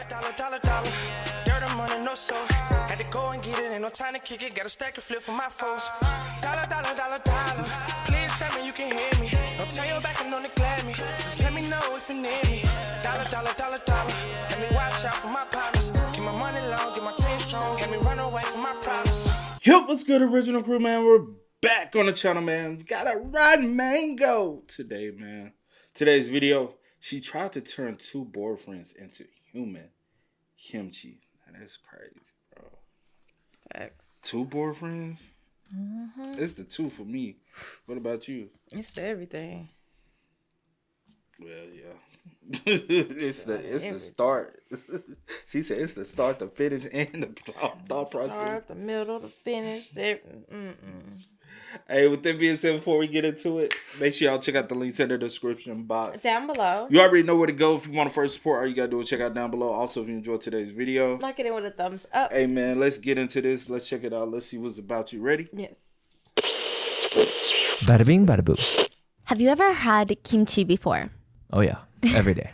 Dollar. Dirt and money, no soul. Had to go and get it, ain't no time to kick it. Got a stack of flip for my foes. Dollar. Please tell me you can hear me. Don't turn your back and don't neglect me. Just let me know if you need me. Dollar. Let me watch out for my partners. Keep my money long, get my team strong. Let me run away from my problems. Yo, what's good, original crew, man? We're back on the channel, man. We got a rotten mango today, man. Today's video, she tried to turn two boyfriends into human kimchi. That's crazy, bro. Facts. Two boyfriends? Mm-hmm. It's the two for me. What about you? It's the everything. Well, yeah. it's the start. She said it's the start, the finish, and the thought process. Start, the middle, the finish. Hey, with that being said, before we get into it, make sure y'all check out the links in the description box. Down below. You already know where to go if you want to first support. All you gotta do is check out down below. Also, if you enjoyed today's video, like it in with a thumbs up. Hey, man, let's get into this. Let's check it out. Let's see what's about. You ready? Yes. Bada bing, bada boo. Have you ever had kimchi before? Oh yeah, every day.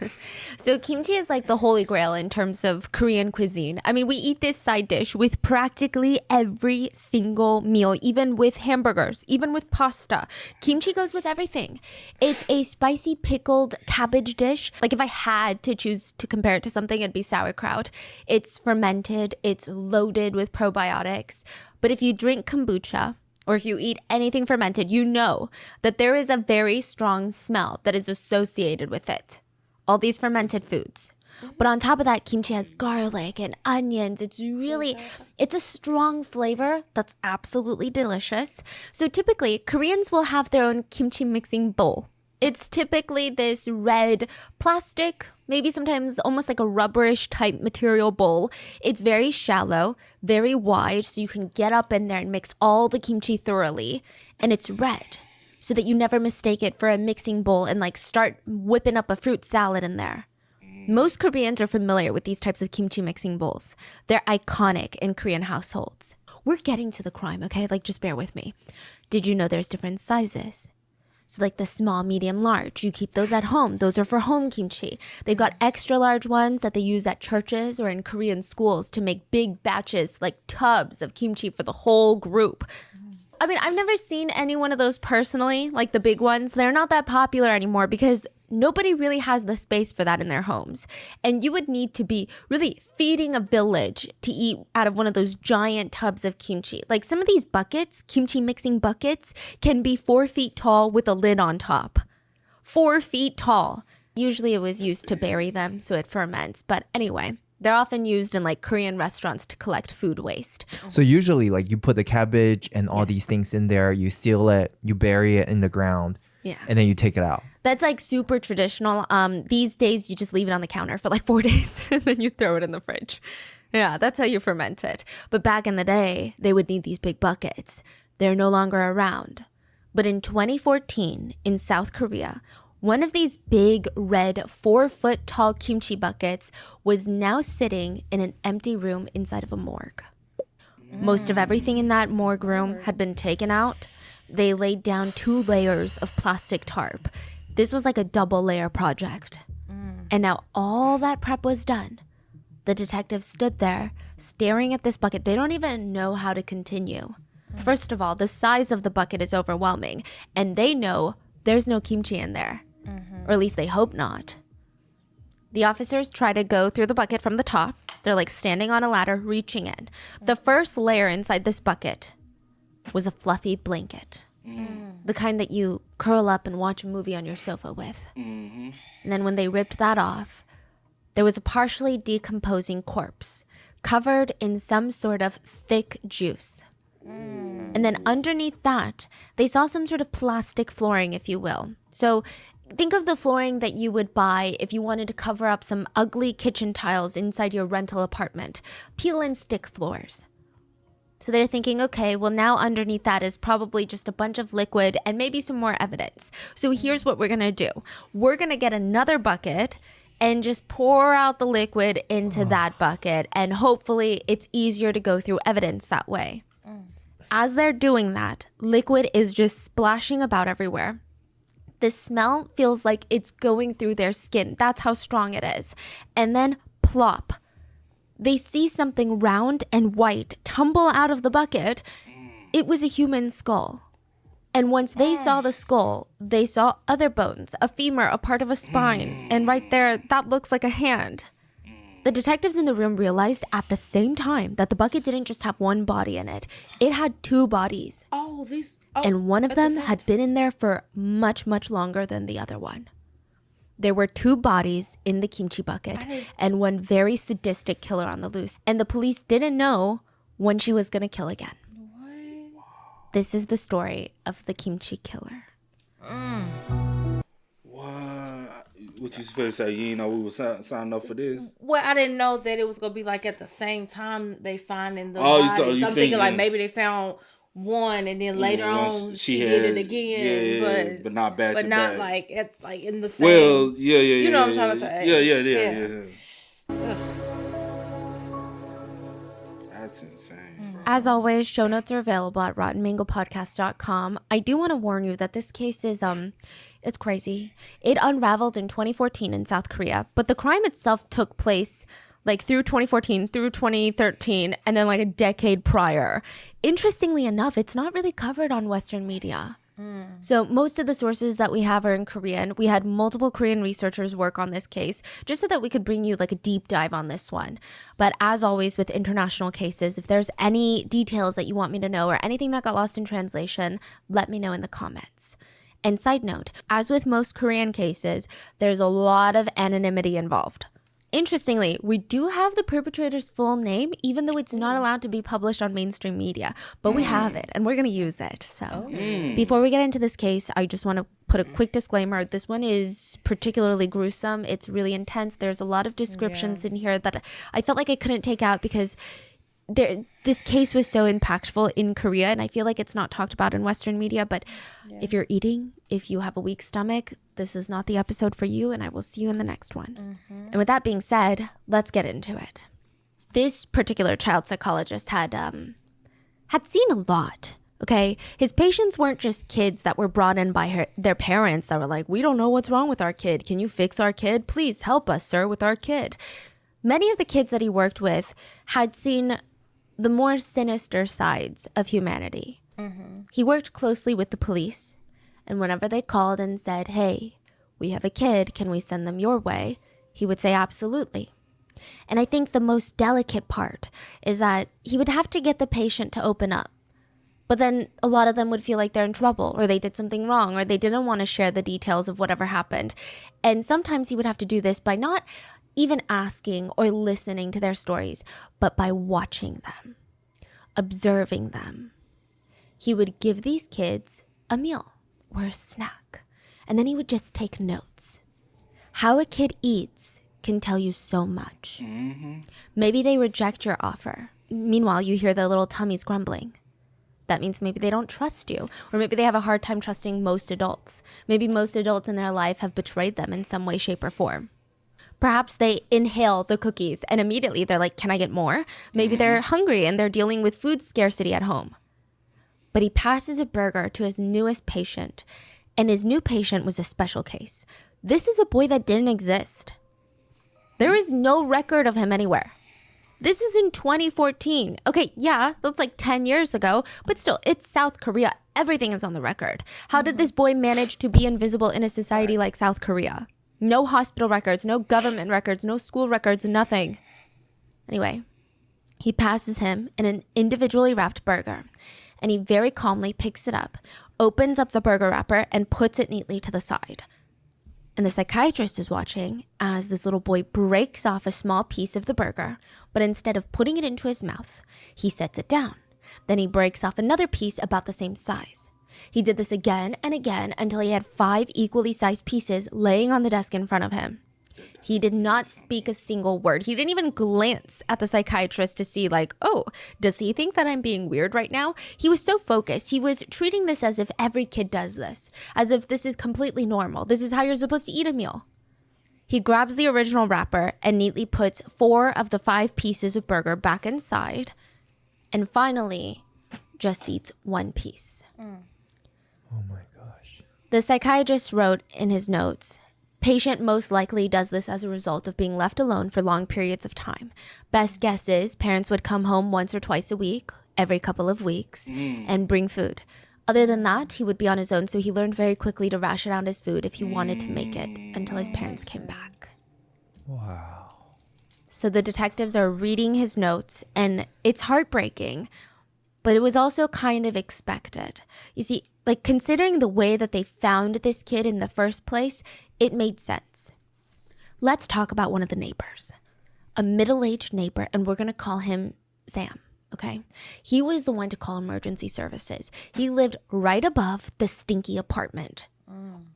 So kimchi is like the holy grail in terms of Korean cuisine. I mean, we eat this side dish with practically every single meal, even with hamburgers, even with pasta. Kimchi goes with everything. It's a spicy pickled cabbage dish. Like if I had to choose to compare it to something, it'd be sauerkraut. It's fermented. It's loaded with probiotics. But if you drink kombucha, or if you eat anything fermented, you know that there is a very strong smell that is associated with it. All these fermented foods. But on top of that, kimchi has garlic and onions. It's a strong flavor that's absolutely delicious. So typically, Koreans will have their own kimchi mixing bowl. It's typically this red plastic, maybe sometimes almost like a rubberish type material bowl. It's very shallow, very wide, so you can get up in there and mix all the kimchi thoroughly. And it's red, so that you never mistake it for a mixing bowl and like start whipping up a fruit salad in there. Most Koreans are familiar with these types of kimchi mixing bowls. They're iconic in Korean households. We're getting to the crime, okay? Like, just bear with me. Did you know there's different sizes? So like the small, medium, large, you keep those at home. Those are for home kimchi. They've got extra large ones that they use at churches or in Korean schools to make big batches, like tubs of kimchi for the whole group. I mean, I've never seen any one of those personally, like the big ones. They're not that popular anymore because nobody really has the space for that in their homes. And you would need to be really feeding a village to eat out of one of those giant tubs of kimchi. Like some of these buckets, kimchi mixing buckets, can be 4 feet tall with a lid on top. 4 feet tall. Usually it was used to bury them so it ferments. But anyway, they're often used in like Korean restaurants to collect food waste. So usually like you put the cabbage and all these things in there, you seal it, you bury it in the ground. Yeah. And then you take it out. That's like super traditional. These days you just leave it on the counter for like 4 days and then you throw it in the fridge. Yeah, that's how you ferment it. But back in the day, they would need these big buckets. They're no longer around. But in 2014, in South Korea, one of these big red 4-foot tall kimchi buckets was now sitting in an empty room inside of a morgue. Most of everything in that morgue room had been taken out. They laid down 2 layers of plastic tarp. This was like a double layer project. And now all that prep was done. The detectives stood there staring at this bucket. They don't even know how to continue. First of all, the size of the bucket is overwhelming. And they know there's no kimchi in there. Or at least they hope not. The officers try to go through the bucket from the top. They're like standing on a ladder, reaching in. The first layer inside this bucket was a fluffy blanket. The kind that you curl up and watch a movie on your sofa with. And then when they ripped that off, there was a partially decomposing corpse covered in some sort of thick juice. And then underneath that, they saw some sort of plastic flooring, if you will. So think of the flooring that you would buy if you wanted to cover up some ugly kitchen tiles inside your rental apartment. Peel and stick floors. So they're thinking, okay, well now underneath that is probably just a bunch of liquid and maybe some more evidence. So here's what we're going to do. We're going to get another bucket and just pour out the liquid into that bucket. And hopefully it's easier to go through evidence that way. As they're doing that, liquid is just splashing about everywhere. The smell feels like it's going through their skin. That's how strong it is. And then plop, they see something round and white tumble out of the bucket. It was a human skull. And once they saw the skull, they saw other bones, a femur, a part of a spine, and right there, that looks like a hand. The detectives in the room realized at the same time that the bucket didn't just have one body in it. It had two bodies. And one of them had been in there for much, much longer than the other one. There were two bodies in the kimchi bucket and one very sadistic killer on the loose. And the police didn't know when she was going to kill again. This is the story of the kimchi killer. What? What you supposed to say? You know we was signing up for this? Well, I didn't know that it was gonna be like at the same time they finding the Oh, bodies. you I'm thinking thinking- like maybe they found one and then later on she did it again, but not back but to not back. like in the same. Well, yeah. You know what I'm trying to say. Yeah. That's insane. As always, show notes are available at rottenmangopodcast.com. I do want to warn you that this case is it's crazy. It unraveled in 2014 in South Korea, but the crime itself took place like through 2014 through 2013 and then like a decade prior. Interestingly enough, it's not really covered on Western media. So most of the sources that we have are in Korean. We had multiple Korean researchers work on this case just so that we could bring you like a deep dive on this one. But as always with international cases, if there's any details that you want me to know or anything that got lost in translation, let me know in the comments. And side note, as with most Korean cases, there's a lot of anonymity involved. Interestingly, we do have the perpetrator's full name, even though it's not allowed to be published on mainstream media. But we have it, and we're going to use it. So before we get into this case, I just want to put a quick disclaimer. This one is particularly gruesome. It's really intense. There's a lot of descriptions in here that I felt like I couldn't take out because this case was so impactful in Korea, and I feel like it's not talked about in Western media. But if you're eating, if you have a weak stomach, this is not the episode for you, and I will see you in the next one. And with that being said, let's get into it. This particular child psychologist had seen a lot. Okay, his patients weren't just kids that were brought in by their parents that were like, "We don't know what's wrong with our kid. Can you fix our kid? Please help us, sir, with our kid." Many of the kids that he worked with had seen the more sinister sides of humanity. He worked closely with the police, and whenever they called and said, "Hey, we have a kid, can we send them your way?" he would say absolutely. And I think the most delicate part is that he would have to get the patient to open up. But then a lot of them would feel like they're in trouble or they did something wrong or they didn't want to share the details of whatever happened. And sometimes he would have to do this by not even asking or listening to their stories, but by watching them, observing them. He would give these kids a meal or a snack, and then he would just take notes. How a kid eats can tell you so much. Maybe they reject your offer. Meanwhile, you hear their little tummies grumbling. That means maybe they don't trust you, or maybe they have a hard time trusting most adults. Maybe most adults in their life have betrayed them in some way, shape, or form. Perhaps they inhale the cookies and immediately they're like, "Can I get more?" Maybe they're hungry and they're dealing with food scarcity at home. But he passes a burger to his newest patient, and his new patient was a special case. This is a boy that didn't exist. There is no record of him anywhere. This is in 2014. Okay, yeah, that's like 10 years ago, but still, it's South Korea. Everything is on the record. How did this boy manage to be invisible in a society like South Korea? No hospital records, no government records, no school records, nothing. Anyway, he passes him in an individually wrapped burger, and he very calmly picks it up, opens up the burger wrapper, and puts it neatly to the side. And the psychiatrist is watching as this little boy breaks off a small piece of the burger, but instead of putting it into his mouth, he sets it down. Then he breaks off another piece about the same size. He did this again and again until he had 5 equally sized pieces laying on the desk in front of him. He did not speak a single word. He didn't even glance at the psychiatrist to see like, "Oh, does he think that I'm being weird right now?" He was so focused. He was treating this as if every kid does this, as if this is completely normal. This is how you're supposed to eat a meal. He grabs the original wrapper and neatly puts 4 of the 5 pieces of burger back inside, and finally just eats 1 piece. Oh my gosh. The psychiatrist wrote in his notes, Patient most likely does this as a result of being left alone for long periods of time. Best guess is parents would come home once or twice a week, every couple of weeks, and bring food. Other than that, he would be on his own, so he learned very quickly to ration out his food if he wanted to make it until his parents came back. Wow. So the detectives are reading his notes, and it's heartbreaking, but it was also kind of expected. You see, like, considering the way that they found this kid in the first place, it made sense. Let's talk about one of the neighbors. A middle-aged neighbor, and we're going to call him Sam, okay? He was the one to call emergency services. He lived right above the stinky apartment.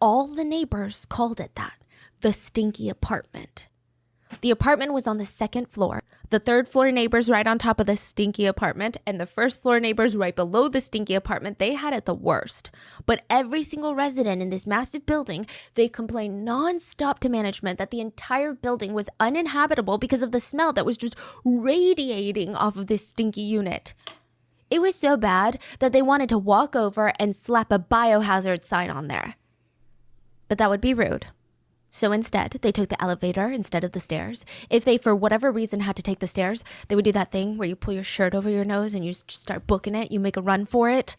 All the neighbors called it that, the stinky apartment. The apartment was on the second floor. The third floor neighbors right on top of the stinky apartment, and the first floor neighbors right below the stinky apartment, they had it the worst. But every single resident in this massive building, they complained nonstop to management that the entire building was uninhabitable because of the smell that was just radiating off of this stinky unit. It was so bad that they wanted to walk over and slap a biohazard sign on there. But that would be rude. So instead, they took the elevator instead of the stairs. If they, for whatever reason, had to take the stairs, they would do that thing where you pull your shirt over your nose and you just start booking it. You make a run for it.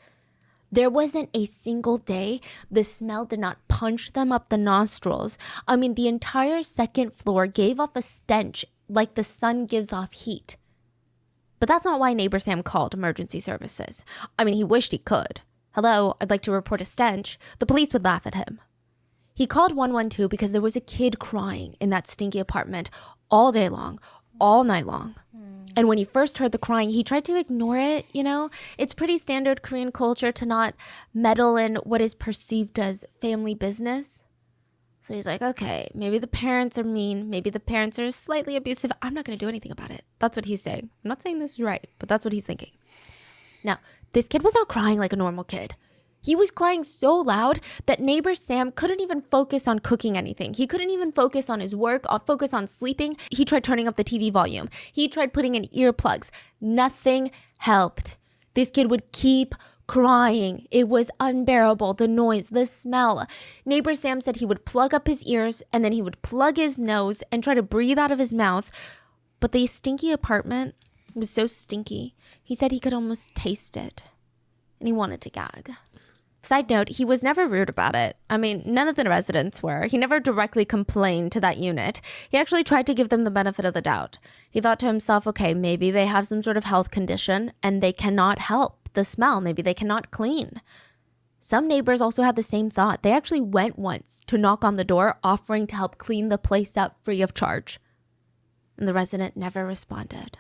There wasn't a single day the smell did not punch them up the nostrils. I mean, the entire second floor gave off a stench like the sun gives off heat. But that's not why neighbor Sam called emergency services. I mean, he wished he could. Hello, I'd like to report a stench. The police would laugh at him. He called 112 because there was a kid crying in that stinky apartment all day long, all night long. And when he first heard the crying, he tried to ignore it, you know? It's pretty standard Korean culture to not meddle in what is perceived as family business. So he's like, okay, maybe the parents are mean. Maybe the parents are slightly abusive. I'm not going to do anything about it. That's what he's saying. I'm not saying this is right, but that's what he's thinking. Now, this kid was not crying like a normal kid. He was crying so loud that neighbor Sam couldn't even focus on cooking anything. He couldn't even focus on his work or focus on sleeping. He tried turning up the TV volume. He tried putting in earplugs. Nothing helped. This kid would keep crying. It was unbearable. The noise, the smell. Neighbor Sam said he would plug up his ears and then he would plug his nose and try to breathe out of his mouth. But the stinky apartment was so stinky, he said he could almost taste it. And he wanted to gag. Side note, he was never rude about it. I mean, none of the residents were. He never directly complained to that unit. He actually tried to give them the benefit of the doubt. He thought to himself, okay, maybe they have some sort of health condition and they cannot help the smell. Maybe they cannot clean. Some neighbors also had the same thought. They actually went once to knock on the door, offering to help clean the place up free of charge. And the resident never responded.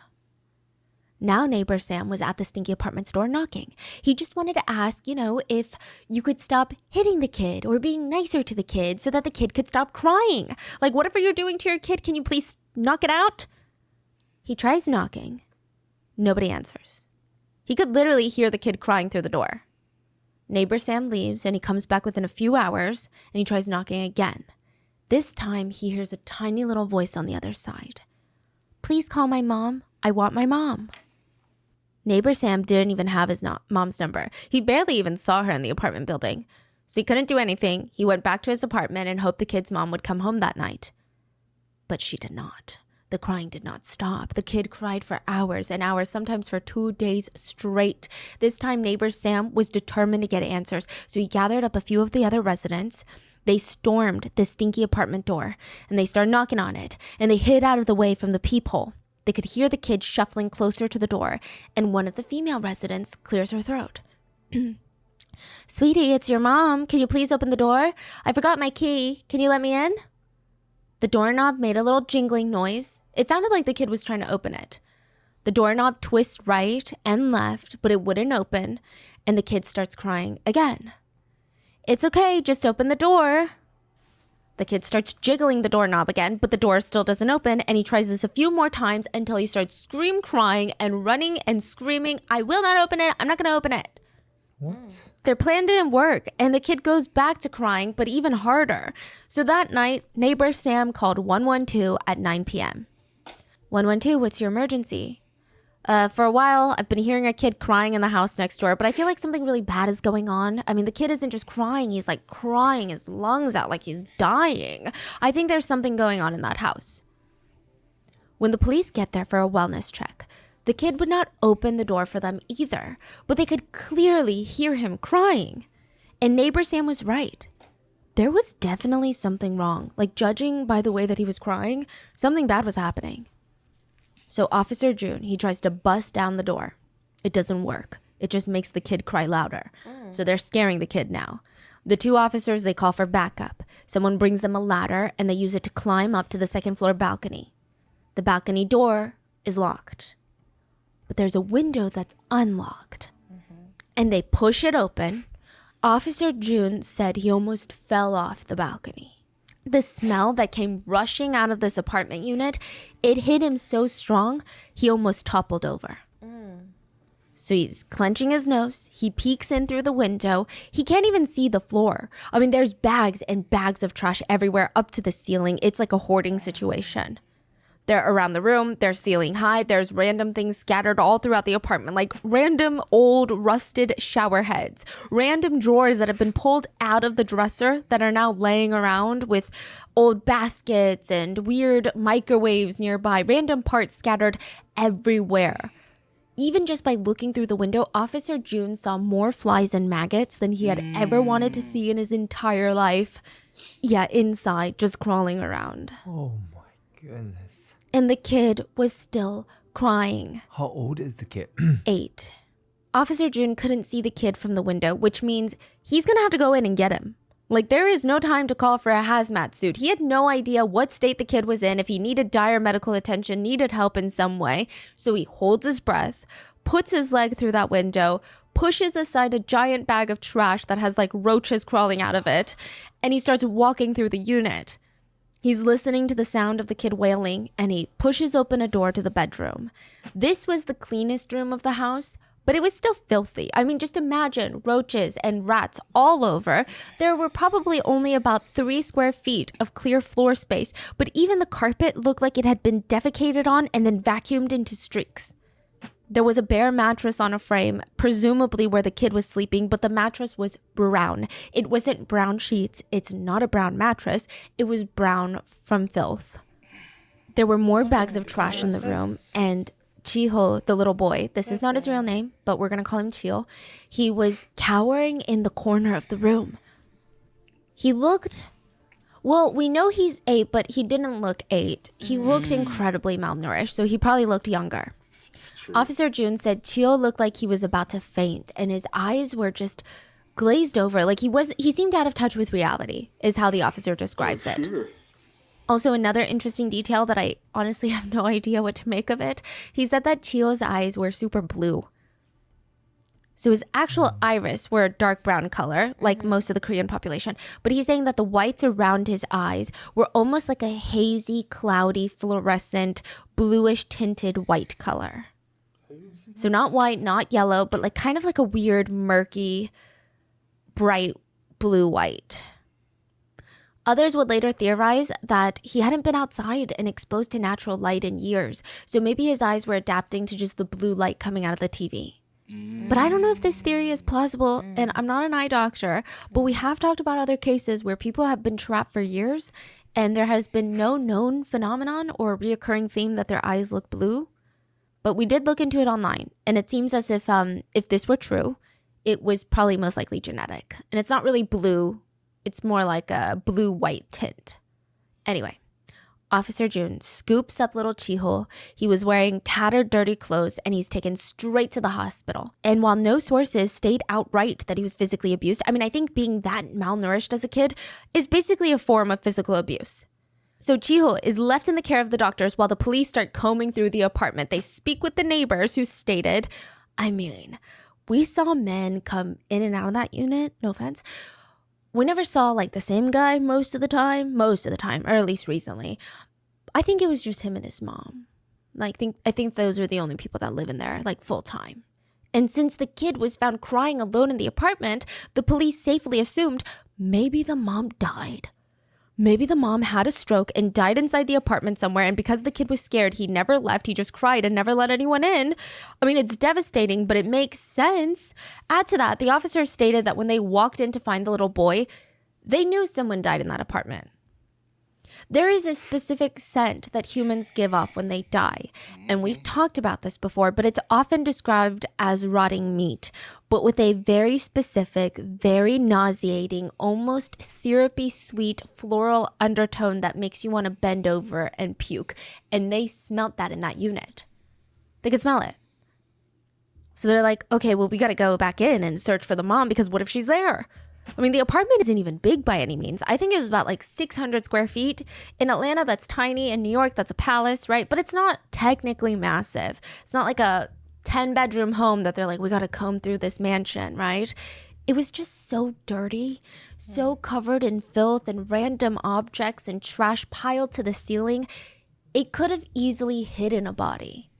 Now neighbor Sam was at the stinky apartment's door knocking. He just wanted to ask, if you could stop hitting the kid or being nicer to the kid so that the kid could stop crying. Like, whatever you're doing to your kid, can you please knock it out? He tries knocking. Nobody answers. He could literally hear the kid crying through the door. Neighbor Sam leaves and he comes back within a few hours and he tries knocking again. This time he hears a tiny little voice on the other side. Please call my mom. I want my mom. Neighbor Sam didn't even have his mom's number. He barely even saw her in the apartment building. So he couldn't do anything. He went back to his apartment and hoped the kid's mom would come home that night. But she did not. The crying did not stop. The kid cried for hours and hours, sometimes for 2 days straight. This time, neighbor Sam was determined to get answers. So he gathered up a few of the other residents. They stormed the stinky apartment door and they started knocking on it. And they hid out of the way from the peephole. They could hear the kid shuffling closer to the door, and one of the female residents clears her throat. Sweetie, it's your mom. Can you please open the door? I forgot my key. Can you let me in? The doorknob made a little jingling noise. It sounded like the kid was trying to open it. The doorknob twists right and left, but it wouldn't open, and the kid starts crying again. It's okay, just open the door. The kid starts jiggling the doorknob again, but the door still doesn't open, and he tries this a few more times until he starts crying and running and screaming, I will not open it, I'm not going to open it. What? Their plan didn't work, and the kid goes back to crying, but even harder. So that night, neighbor Sam called 112 at 9 p.m. 112, what's your emergency? For a while, I've been hearing a kid crying in the house next door, but I feel like something really bad is going on. I mean, the kid isn't just crying, he's like crying his lungs out like he's dying. I think there's something going on in that house. When the police get there for a wellness check, the kid would not open the door for them either, but they could clearly hear him crying. And neighbor Sam was right. There was definitely something wrong. Like, judging by the way that he was crying, something bad was happening. So Officer June, he tries to bust down the door. It doesn't work. It just makes the kid cry louder. So they're scaring the kid now. The two officers, they call for backup. Someone brings them a ladder and they use it to climb up to the second floor balcony. The balcony door is locked. But there's a window that's unlocked. And they push it open. Officer June said he almost fell off the balcony. The smell that came rushing out of this apartment unit, it hit him so strong, he almost toppled over. So he's clenching his nose. He peeks in through the window. He can't even see the floor. I mean, there's bags and bags of trash everywhere up to the ceiling. It's like a hoarding situation. They're around the room. They're ceiling high. There's random things scattered all throughout the apartment, like random old rusted shower heads, random drawers that have been pulled out of the dresser that are now laying around with old baskets and weird microwaves nearby, random parts scattered everywhere. Even just by looking through the window, Officer June saw more flies and maggots than he had ever wanted to see in his entire life. Yeah, inside, just crawling around. Oh my goodness. And the kid was still crying. How old is the kid? 8. Officer June couldn't see the kid from the window, which means he's going to have to go in and get him. Like, there is no time to call for a hazmat suit. He had no idea what state the kid was in, if he needed dire medical attention, needed help in some way. So he holds his breath, puts his leg through that window, pushes aside a giant bag of trash that has like roaches crawling out of it, and he starts walking through the unit. He's listening to the sound of the kid wailing, and he pushes open a door to the bedroom. This was the cleanest room of the house, but it was still filthy. I mean, just imagine roaches and rats all over. There were probably only about 3 square feet of clear floor space, but even the carpet looked like it had been defecated on and then vacuumed into streaks. There was a bare mattress on a frame, presumably where the kid was sleeping, but the mattress was brown. It wasn't brown sheets. It's not a brown mattress. It was brown from filth. There were more bags of trash in the room, and Chiho, the little boy, this is not his real name, but we're going to call him Chio, he was cowering in the corner of the room. He looked, well, we know he's 8, but he didn't look 8. He looked incredibly malnourished, so he probably looked younger. Officer June said Chio looked like he was about to faint, and his eyes were just glazed over. Like he seemed out of touch with reality, is how the officer describes it. Also, another interesting detail that I honestly have no idea what to make of it. He said that Chio's eyes were super blue. So his actual iris were a dark brown color, like most of the Korean population. But he's saying that the whites around his eyes were almost like a hazy, cloudy, fluorescent, bluish tinted white color. So not white, not yellow, but like kind of like a weird, murky, bright blue-white. Others would later theorize that he hadn't been outside and exposed to natural light in years. So maybe his eyes were adapting to just the blue light coming out of the TV. But I don't know if this theory is plausible, and I'm not an eye doctor, but we have talked about other cases where people have been trapped for years and there has been no known phenomenon or reoccurring theme that their eyes look blue. But we did look into it online, and it seems as if this were true, it was probably most likely genetic. And it's not really blue. It's more like a blue-white tint. Anyway, Officer June scoops up little Chiho. He was wearing tattered, dirty clothes, and he's taken straight to the hospital. And while no sources state outright that he was physically abused, I mean, I think being that malnourished as a kid is basically a form of physical abuse. So Chiho is left in the care of the doctors while the police start combing through the apartment. They speak with the neighbors who stated, I mean, we saw men come in and out of that unit, no offense. We never saw like the same guy most of the time, or at least recently. I think it was just him and his mom. I think those are the only people that live in there, like full time. And since the kid was found crying alone in the apartment, the police safely assumed maybe the mom died. maybe the mom had a stroke and died inside the apartment somewhere, and because the kid was scared, he never left. He just cried and never let anyone in. I mean, it's devastating, but it makes sense. Add to that, the officers stated that when they walked in to find the little boy, they knew someone died in that apartment. There is a specific scent that humans give off when they die. And we've talked about this before, but it's often described as rotting meat, but with a very specific, very nauseating, almost syrupy, sweet, floral undertone that makes you want to bend over and puke. And they smelt that in that unit. They could smell it. So they're like, okay, well, we got to go back in and search for the mom because what if she's there? I mean, the apartment isn't even big by any means. I think it was about like 600 square feet. In Atlanta, that's tiny. In New York, that's a palace, right? But it's not technically massive. It's not like a 10-bedroom home that they're like, we got to comb through this mansion, right? It was just so dirty, so covered in filth and random objects and trash piled to the ceiling. It could have easily hidden a body.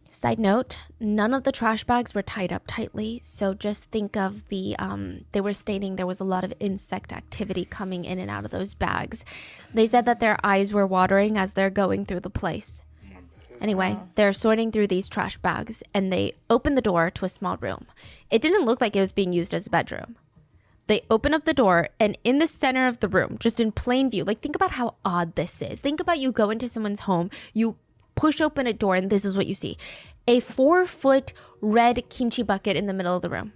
Side note, none of the trash bags were tied up tightly. So just think of they were stating there was a lot of insect activity coming in and out of those bags. They said that their eyes were watering as they're going through the place. Anyway, they're sorting through these trash bags and they open the door to a small room. It didn't look like it was being used as a bedroom. They open up the door and in the center of the room, just in plain view, like think about how odd this is. Think about you go into someone's home, you push open a door and this is what you see. A 4-foot red kimchi bucket in the middle of the room.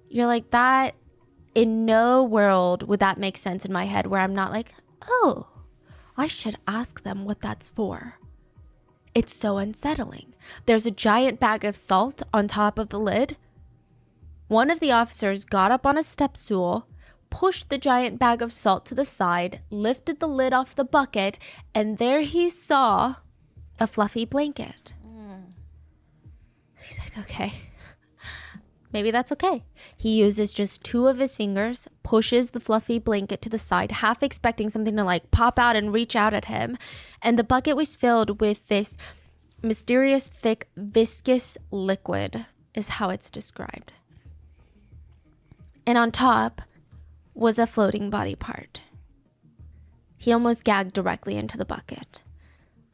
You're like, that, in no world would that make sense in my head where I'm not like, oh, I should ask them what that's for. It's so unsettling. There's a giant bag of salt on top of the lid. One of the officers got up on a step stool, pushed the giant bag of salt to the side, lifted the lid off the bucket, and there he saw a fluffy blanket. He's like, okay, maybe that's okay. He uses just 2 of his fingers, pushes the fluffy blanket to the side, half expecting something to like pop out and reach out at him. And the bucket was filled with this mysterious, thick, viscous liquid, is how it's described. And on top was a floating body part. He almost gagged directly into the bucket.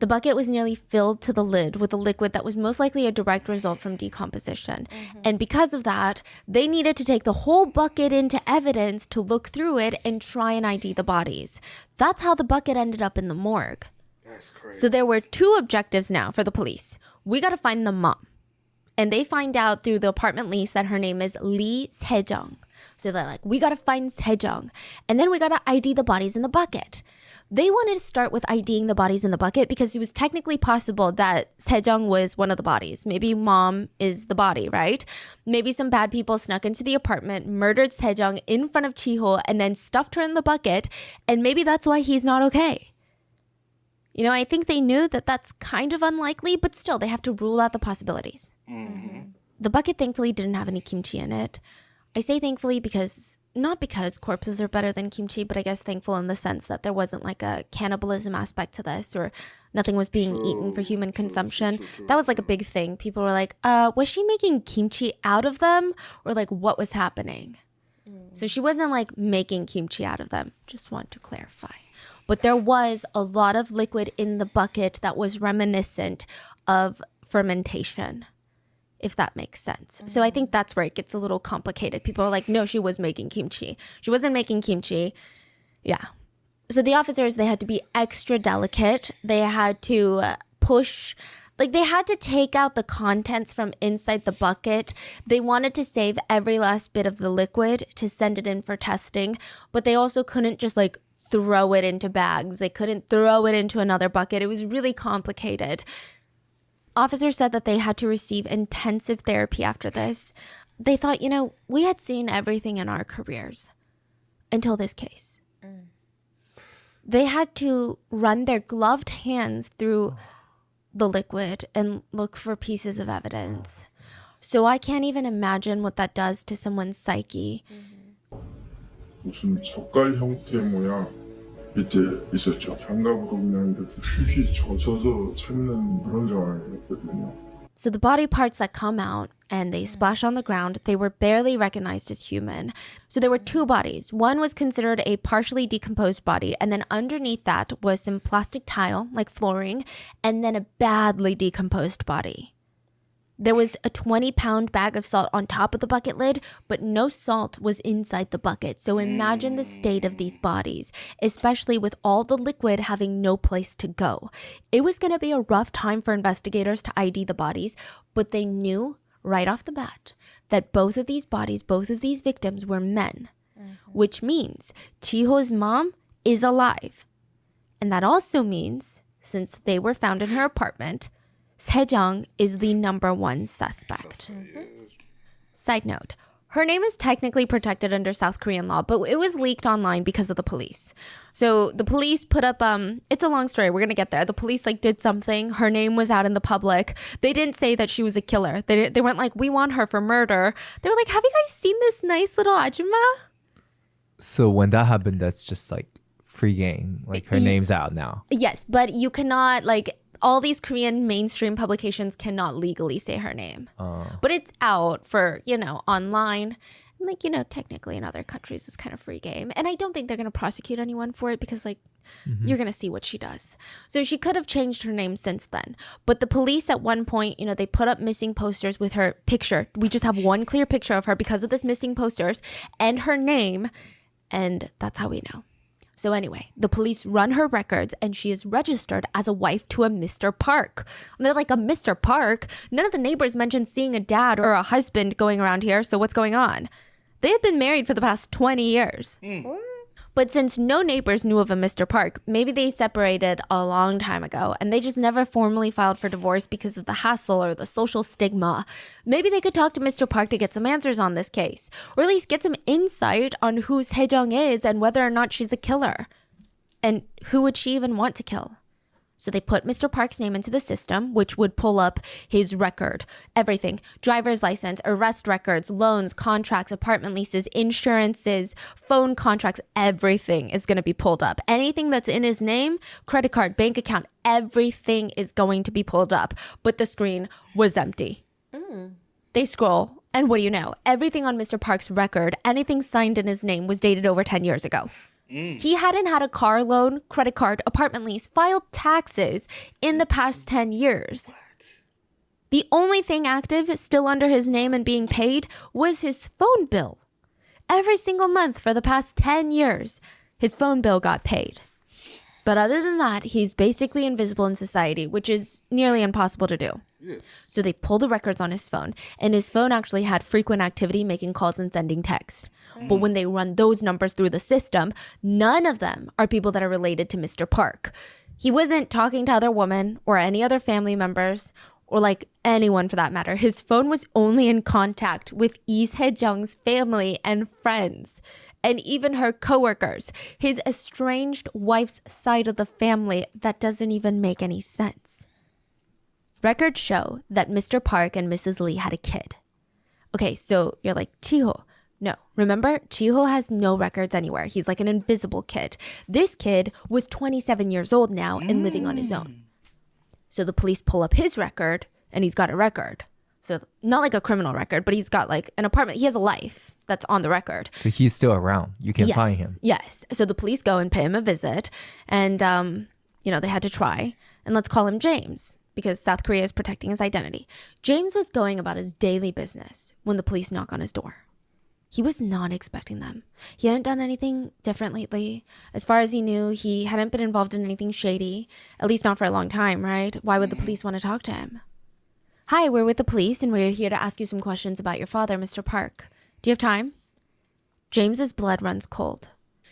The bucket was nearly filled to the lid with a liquid that was most likely a direct result from decomposition. And because of that, they needed to take the whole bucket into evidence to look through it and try and ID the bodies. That's how the bucket ended up in the morgue. That's crazy. So there were 2 objectives now for the police. We got to find the mom. And they find out through the apartment lease that her name is Lee Sejong. So they're like, we got to find Sejong. And then we got to ID the bodies in the bucket. They wanted to start with IDing the bodies in the bucket because it was technically possible that Sejong was one of the bodies. Maybe mom is the body, right? Maybe some bad people snuck into the apartment, murdered Sejong in front of Chiho, and then stuffed her in the bucket. And maybe that's why he's not okay. You know, I think they knew that that's kind of unlikely, but still, they have to rule out the possibilities. The bucket thankfully didn't have any kimchi in it. I say thankfully because, not because corpses are better than kimchi, but I guess thankful in the sense that there wasn't like a cannibalism aspect to this or nothing was being eaten for human consumption. That was like a big thing. People were like, was she making kimchi out of them? Or like what was happening? So she wasn't like making kimchi out of them. Just want to clarify. But there was a lot of liquid in the bucket that was reminiscent of fermentation, if that makes sense. So I think that's where it gets a little complicated. People are like, no, she was making kimchi. She wasn't making kimchi. Yeah. So the officers, they had to be extra delicate. They had to push, like they had to take out the contents from inside the bucket. They wanted to save every last bit of the liquid to send it in for testing, but they also couldn't just like throw it into bags. They couldn't throw it into another bucket. It was really complicated. Officers said that they had to receive intensive therapy after this. They thought, you know, we had seen everything in our careers until this case. They had to run their gloved hands through the liquid and look for pieces of evidence. So I can't even imagine what that does to someone's psyche. 무슨 젓갈 형태의 모양 밑에 있었죠. 장갑으로 그냥 이렇게 휘휘 젖어서 찾는 그런 상황이었거든요. So the body parts that come out and they splash on the ground, they were barely recognized as human. So there were two bodies. One was considered a partially decomposed body, and then underneath that was some plastic tile, like flooring, and then a badly decomposed body. There was a 20-pound bag of salt on top of the bucket lid, but no salt was inside the bucket. So imagine the state of these bodies, especially with all the liquid having no place to go. It was going to be a rough time for investigators to ID the bodies, but they knew right off the bat that both of these bodies, both of these victims were men, which means Chiho's mom is alive. And that also means, since they were found in her apartment, Sejong is the number one suspect. Side note, her name is technically protected under South Korean law, but it was leaked online because of the police. So the police put up, it's a long story, we're gonna get there. The police did something, her name was out in the public. They didn't say that she was a killer. They weren't like, we want her for murder. They were like, have you guys seen this nice little ajumma? So when that happened, that's just free game. Her name's out now. Yes, but you cannot all these Korean mainstream publications cannot legally say her name. But it's out for, online. And technically in other countries it's kind of free game. And I don't think they're going to prosecute anyone for it because you're going to see what she does. So she could have changed her name since then. But the police at one point, they put up missing posters with her picture. We just have one clear picture of her because of this missing posters and her name. And that's how we know. So anyway, the police run her records and she is registered as a wife to a Mr. Park. And they're like, a Mr. Park? None of the neighbors mentioned seeing a dad or a husband going around here, so what's going on? They have been married for the past 20 years. But since no neighbors knew of a Mr. Park, maybe they separated a long time ago and they just never formally filed for divorce because of the hassle or the social stigma. Maybe they could talk to Mr. Park to get some answers on this case, or at least get some insight on who Sejong is and whether or not she's a killer. And who would she even want to kill? So they put Mr. Park's name into the system, which would pull up his record, everything, driver's license, arrest records, loans, contracts, apartment leases, insurances, phone contracts, everything is going to be pulled up. Anything that's in his name, credit card, bank account, everything is going to be pulled up. But the screen was empty. They scroll, and what do you know? Everything on Mr. Park's record, anything signed in his name was dated over 10 years ago. He hadn't had a car loan, credit card, apartment lease, filed taxes in the past 10 years. The only thing active, still under his name and being paid, was his phone bill. Every single month for the past 10 years, his phone bill got paid. But other than that, he's basically invisible in society, which is nearly impossible to do. So they pulled the records on his phone, and his phone actually had frequent activity making calls and sending text. But when they run those numbers through the system, none of them are people that are related to Mr. Park. He wasn't talking to other women or any other family members or anyone for that matter. His phone was only in contact with Lee Sejong's family and friends, and even her coworkers, his estranged wife's side of the family that doesn't even make any sense. Records show that Mr. Park and Mrs. Lee had a kid. Okay, so you're like, Chiho. No, remember, Chiho has no records anywhere. He's like an invisible kid. This kid was 27 years old now and living on his own. So the police pull up his record, and he's got a record. So not like a criminal record, but he's got an apartment. He has a life that's on the record. So he's still around. You can find him. Yes. So the police go and pay him a visit, and, they had to try. And let's call him James, because South Korea is protecting his identity. James was going about his daily business when the police knock on his door. He was not expecting them. He hadn't done anything different lately. As far as he knew, he hadn't been involved in anything shady, at least not for a long time, right? Why would the police want to talk to him? Hi, we're with the police, and we're here to ask you some questions about your father, Mr. Park. Do you have time? James's blood runs cold.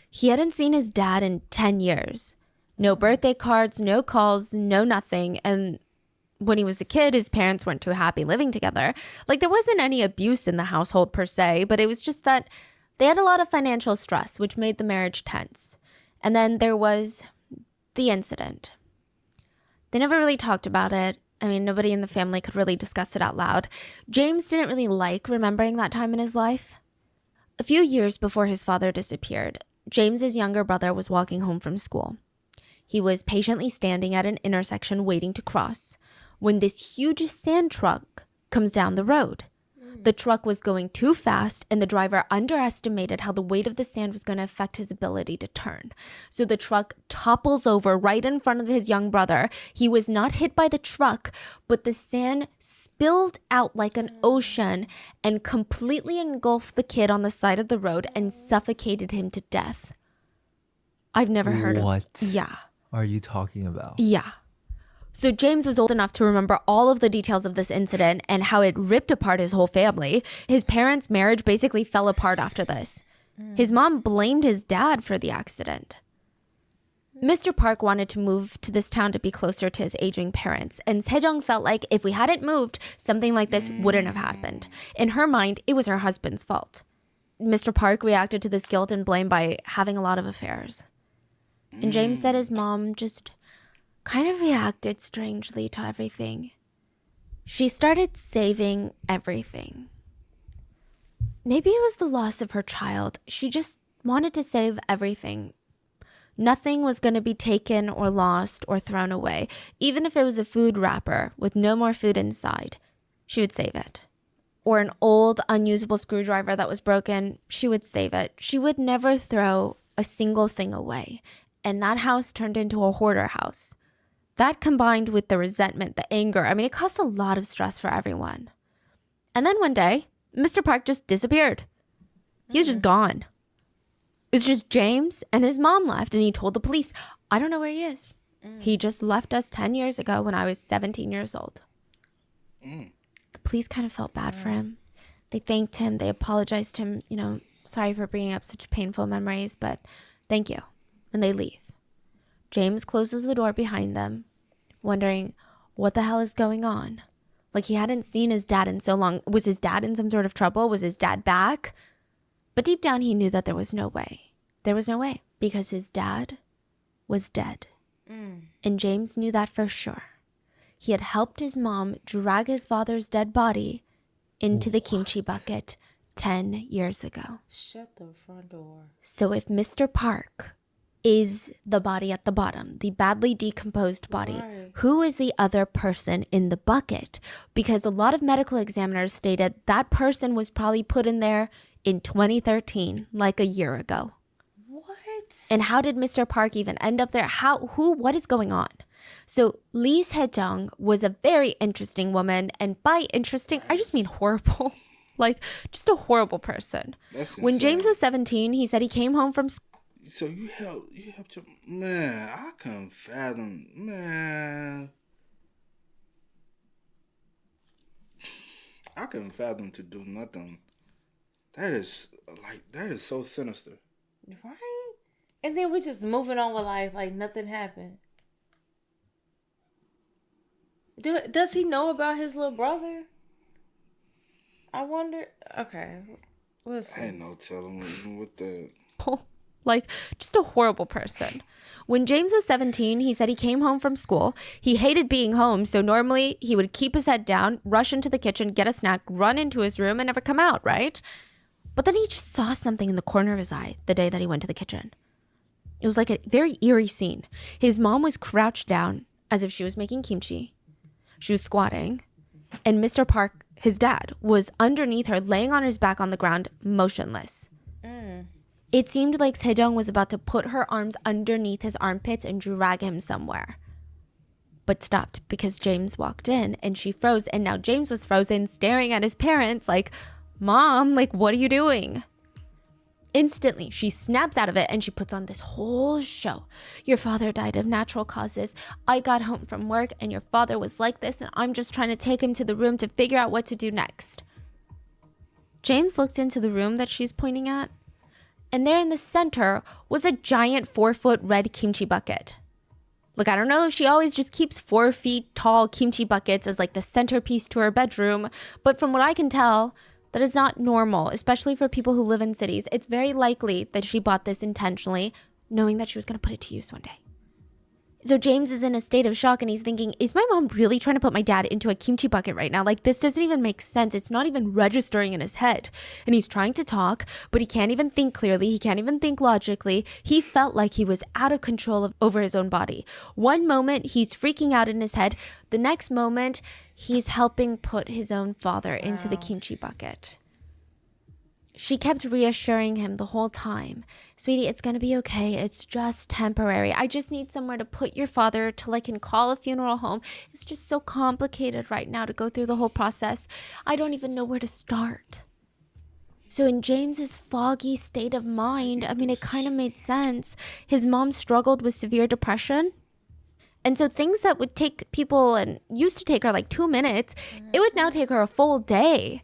He hadn't seen his dad in 10 years. No birthday cards, no calls, no nothing, and when he was a kid, his parents weren't too happy living together. There wasn't any abuse in the household per se, but it was just that they had a lot of financial stress, which made the marriage tense. And then there was the incident. They never really talked about it. I mean, nobody in the family could really discuss it out loud. James didn't really like remembering that time in his life. A few years before his father disappeared, James's younger brother was walking home from school. He was patiently standing at an intersection waiting to cross when this huge sand truck comes down the road. The truck was going too fast, and the driver underestimated how the weight of the sand was going to affect his ability to turn. So the truck topples over right in front of his young brother. He was not hit by the truck, but the sand spilled out like an ocean and completely engulfed the kid on the side of the road and suffocated him to death. I've never heard of... What? Yeah. Are you talking about? Yeah. So James was old enough to remember all of the details of this incident and how it ripped apart his whole family. His parents' marriage basically fell apart after this. His mom blamed his dad for the accident. Mr. Park wanted to move to this town to be closer to his aging parents, and Sejong felt like if we hadn't moved, something like this wouldn't have happened. In her mind, it was her husband's fault. Mr. Park reacted to this guilt and blame by having a lot of affairs. And James said his mom just kind of reacted strangely to everything. She started saving everything. Maybe it was the loss of her child. She just wanted to save everything. Nothing was going to be taken or lost or thrown away. Even if it was a food wrapper with no more food inside, she would save it. Or an old, unusable screwdriver that was broken, she would save it. She would never throw a single thing away. And that house turned into a hoarder house. That combined with the resentment, the anger, I mean, it caused a lot of stress for everyone. And then one day, Mr. Park just disappeared. He was just gone. It was just James and his mom left, and he told the police, I don't know where he is. He just left us 10 years ago when I was 17 years old. The police kind of felt bad for him. They thanked him. They apologized to him. You know, sorry for bringing up such painful memories, but thank you. And they leave. James closes the door behind them, wondering what the hell is going on. Like, he hadn't seen his dad in so long. Was his dad in some sort of trouble? Was his dad back? But deep down, he knew that there was no way. There was no way because his dad was dead. And James knew that for sure. He had helped his mom drag his father's dead body into the kimchi bucket 10 years ago. Shut the front door. So if Mr. Park is the body at the bottom, the badly decomposed body, who is the other person in the bucket? Because a lot of medical examiners stated that person was probably put in there in 2013, like a year ago. What? And how did Mr. Park even end up there? What is going on? So Lee Se-jung was a very interesting woman. And by interesting, I just mean horrible. Like, just a horrible person. When James was 17, he said he came home from school. So you helped your man. I couldn't fathom, man. I couldn't fathom to do nothing. That is so sinister. Right? And then we're just moving on with life like nothing happened. Does he know about his little brother? I wonder. Okay. We'll see. I ain't no telling even with the... Like, just a horrible person. When James was 17, he said he came home from school. He hated being home, so normally he would keep his head down, rush into the kitchen, get a snack, run into his room, and never come out, right? But then he just saw something in the corner of his eye the day that he went to the kitchen. It was like a very eerie scene. His mom was crouched down as if she was making kimchi. She was squatting. And Mr. Park, his dad, was underneath her, laying on his back on the ground, motionless. It seemed like Sejong was about to put her arms underneath his armpits and drag him somewhere. But stopped because James walked in and she froze. And now James was frozen, staring at his parents like, Mom, like, what are you doing? Instantly, she snaps out of it and she puts on this whole show. Your father died of natural causes. I got home from work and your father was like this and I'm just trying to take him to the room to figure out what to do next. James looked into the room that she's pointing at. And there in the center was a giant 4-foot red kimchi bucket. Look, I don't know if she always just keeps 4 feet tall kimchi buckets as like the centerpiece to her bedroom, but from what I can tell, that is not normal, especially for people who live in cities. It's very likely that she bought this intentionally, knowing that she was going to put it to use one day. So James is in a state of shock and he's thinking, is my mom really trying to put my dad into a kimchi bucket right now? Like, this doesn't even make sense. It's not even registering in his head. And he's trying to talk, but he can't even think clearly. He can't even think logically. He felt like he was out of control over his own body. One moment, he's freaking out in his head. The next moment, he's helping put his own father into the kimchi bucket. She kept reassuring him the whole time. Sweetie, it's going to be okay. It's just temporary. I just need somewhere to put your father till I can call a funeral home. It's just so complicated right now to go through the whole process. I don't even know where to start. So in James's foggy state of mind, I mean, it kind of made sense. His mom struggled with severe depression. And so things that would take people and used to take her like 2 minutes, it would now take her a full day.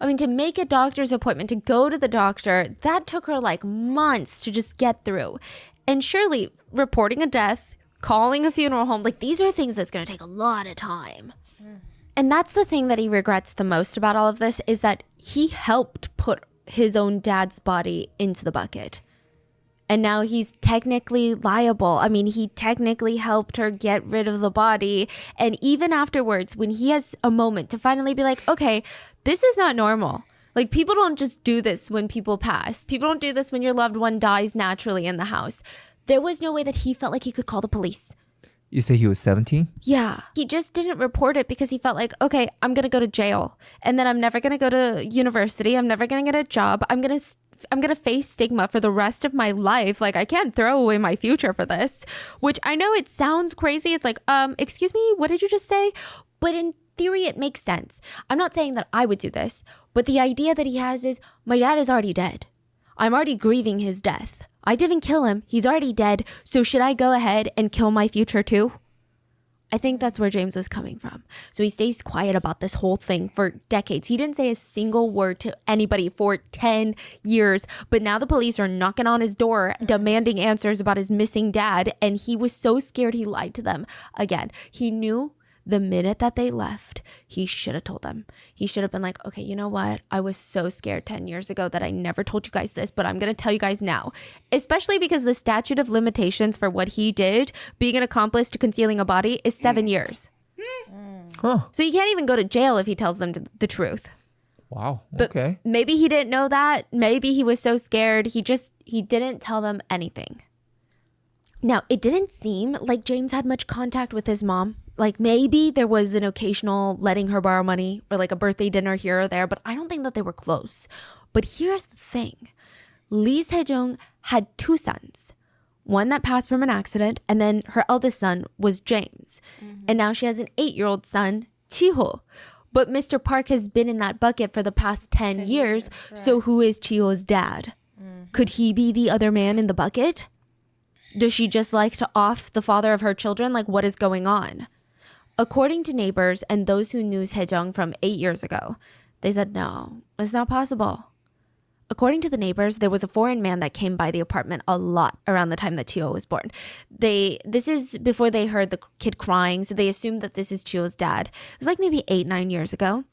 I mean, to make a doctor's appointment, to go to the doctor, that took her like months to just get through. And surely reporting a death, calling a funeral home, like these are things that's going to take a lot of time. And that's the thing that he regrets the most about all of this, is that he helped put his own dad's body into the bucket. And now he's technically liable. I mean, he technically helped her get rid of the body. And even afterwards, when he has a moment to finally be like, okay, this is not normal. Like, people don't just do this when people pass. People don't do this when your loved one dies naturally in the house. There was no way that he felt like he could call the police. You say he was 17? Yeah. He just didn't report it because he felt like, okay, I'm going to go to jail. And then I'm never going to go to university. I'm never going to get a job. I'm going to face stigma for the rest of my life. Like, I can't throw away my future for this, which I know it sounds crazy. It's like, excuse me, what did you just say? But in theory, it makes sense. I'm not saying that I would do this, but the idea that he has is, my dad is already dead. I'm already grieving his death. I didn't kill him. He's already dead. So should I go ahead and kill my future too? I think that's where James was coming from. So he stays quiet about this whole thing for decades. He didn't say a single word to anybody for 10 years. But now the police are knocking on his door, demanding answers about his missing dad. And he was so scared he lied to them. Again, he knew the minute that they left, he should have told them. He should have been like, okay, you know what? I was so scared 10 years ago that I never told you guys this, but I'm going to tell you guys now. Especially because the statute of limitations for what he did, being an accomplice to concealing a body, is 7 years. Huh. So he can't even go to jail if he tells them the truth. Wow. But Okay. maybe he didn't know that. Maybe he was so scared. He didn't tell them anything. Now, it didn't seem like James had much contact with his mom. Like, maybe there was an occasional letting her borrow money or like a birthday dinner here or there, but I don't think that they were close. But here's the thing. Lee Sejong had 2 sons. One that passed from an accident, and then her eldest son was James. And now she has an 8-year-old son, Chiho. But Mr. Park has been in that bucket for the past 10 years. Right. So who is Chiho's dad? Could he be the other man in the bucket? Does she just like to off the father of her children? Like, what is going on? According to neighbors and those who knew Sejong from 8 years ago, they said, no, it's not possible. According to the neighbors, there was a foreign man that came by the apartment a lot around the time that Chio was born. This is before they heard the kid crying, so they assumed that this is Chio's dad. It was like maybe 8-9 years ago.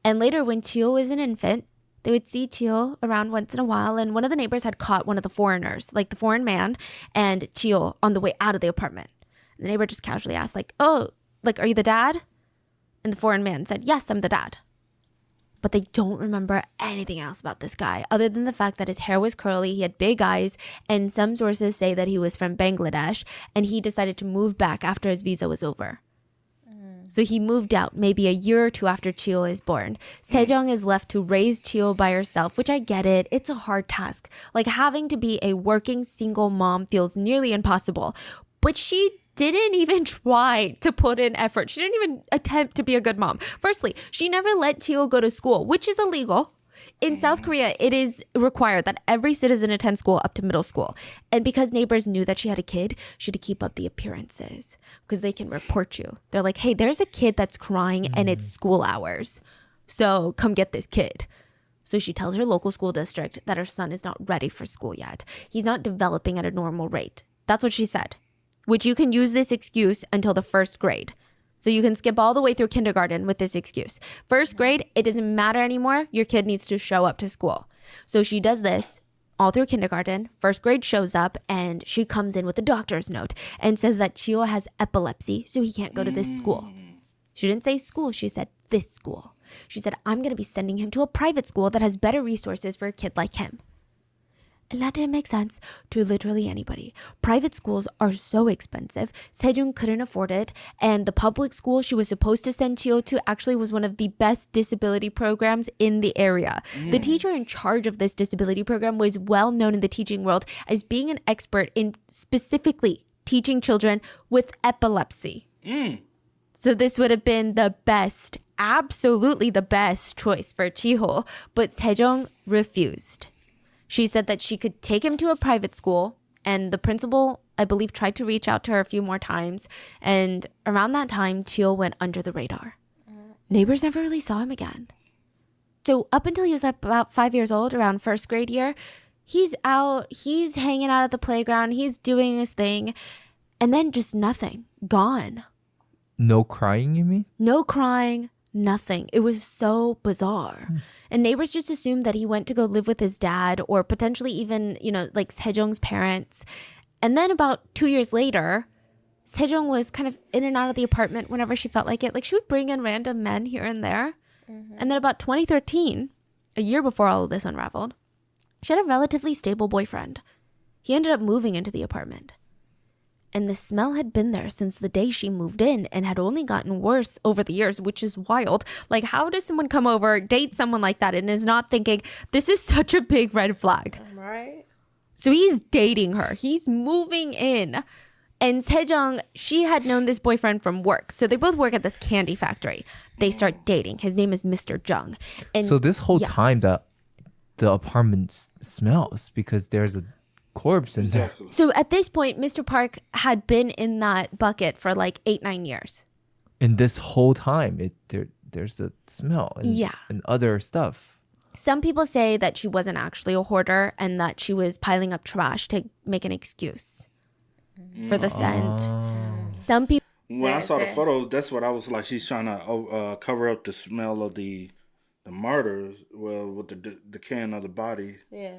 And later when Chio was an infant, they would see Chio around once in a while, and one of the neighbors had caught one of the foreigners, like the foreign man, and Chio on the way out of the apartment. The neighbor just casually asked, like, oh, like, are you the dad? And the foreign man said, yes, I'm the dad. But they don't remember anything else about this guy other than the fact that his hair was curly, he had big eyes, and some sources say that he was from Bangladesh, and he decided to move back after his visa was over. So he moved out maybe a year or 2 after Chio is born. Sejong is left to raise Chio by herself, which I get it. It's a hard task. Like, having to be a working single mom feels nearly impossible. But she didn't even try to put in effort. She didn't even attempt to be a good mom. Firstly, she never let Chio go to school, which is illegal. In South Korea, it is required that every citizen attend school up to middle school. And because neighbors knew that she had a kid, she had to keep up the appearances because they can report you. They're like, hey, there's a kid that's crying and it's school hours. So come get this kid. So she tells her local school district that her son is not ready for school yet. He's not developing at a normal rate. That's what she said, which you can use this excuse until the 1st grade. So you can skip all the way through kindergarten with this excuse. 1st grade, it doesn't matter anymore. Your kid needs to show up to school. So she does this all through kindergarten. First grade shows up and she comes in with a doctor's note and says that Chio has epilepsy, so he can't go to this school. She didn't say school, she said this school. She said, I'm going to be sending him to a private school that has better resources for a kid like him. And that didn't make sense to literally anybody. Private schools are so expensive. Sejong couldn't afford it. And the public school she was supposed to send Chio to actually was one of the best disability programs in the area. The teacher in charge of this disability program was well known in the teaching world as being an expert in specifically teaching children with epilepsy. So this would have been the best, absolutely the best choice for Chiho. But Sejong refused. She said that she could take him to a private school, and the principal, I believe, tried to reach out to her a few more times. And around that time, Chio went under the radar. Neighbors never really saw him again. So up until he was about 5 years old, around first grade year, he's out, he's hanging out at the playground, he's doing his thing, and then just nothing, gone. No crying, you mean? No crying, nothing. It was so bizarre. And neighbors just assumed that he went to go live with his dad or potentially even, like Sejong's parents. And then about 2 years later, Sejong was kind of in and out of the apartment whenever she felt like it. Like she would bring in random men here and there. And then about 2013, a year before all of this unraveled, she had a relatively stable boyfriend. He ended up moving into the apartment. And the smell had been there since the day she moved in and had only gotten worse over the years, which is wild. Like, how does someone come over, date someone like that, and is not thinking, this is such a big red flag? Right. So he's dating her. He's moving in. And Sejong, she had known this boyfriend from work. So they both work at this candy factory. They start dating. His name is Mr. Jung. And So this whole time the apartment smells because there's a corpse in there. So at this point, Mr. Park had been in that bucket for like 8-9 years. And this whole time, there's a smell and other stuff. Some people say that she wasn't actually a hoarder and that she was piling up trash to make an excuse for the scent. Some people... When I saw the photos, that's what I was like. She's trying to cover up the smell of the martyrs, well, with the decaying of the body. Yeah.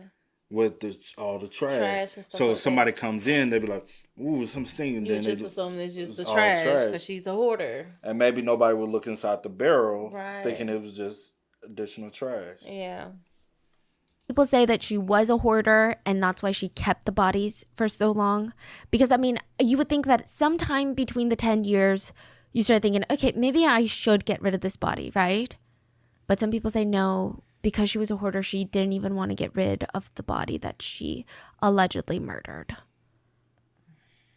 With all the trash. And stuff So like if somebody comes in, they be like, ooh, some stinking. You Then just they assume it's just the all trash because she's a hoarder. And maybe nobody would look inside the barrel Right. thinking it was just additional trash. Yeah. People say that she was a hoarder and that's why she kept the bodies for so long. Because, I mean, you would think that sometime between the 10 years, you start thinking, okay, maybe I should get rid of this body, right? But some people say no, because she was a hoarder, she didn't even want to get rid of the body that she allegedly murdered.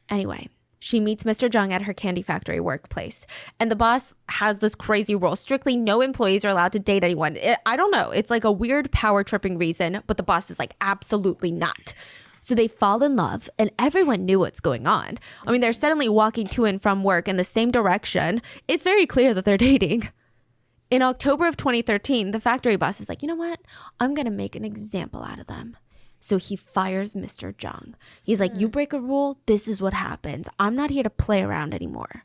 Anyway, she meets Mr. Jung at her candy factory workplace. And the boss has this crazy rule. Strictly no employees are allowed to date anyone. I don't know. It's like a weird power tripping reason, but the boss is like, absolutely not. So they fall in love and everyone knew what's going on. I mean, they're suddenly walking to and from work in the same direction. It's very clear that they're dating. In October of 2013, the factory boss is like, you know what? I'm going to make an example out of them. So he fires Mr. Jung. He's like, you break a rule, this is what happens. I'm not here to play around anymore.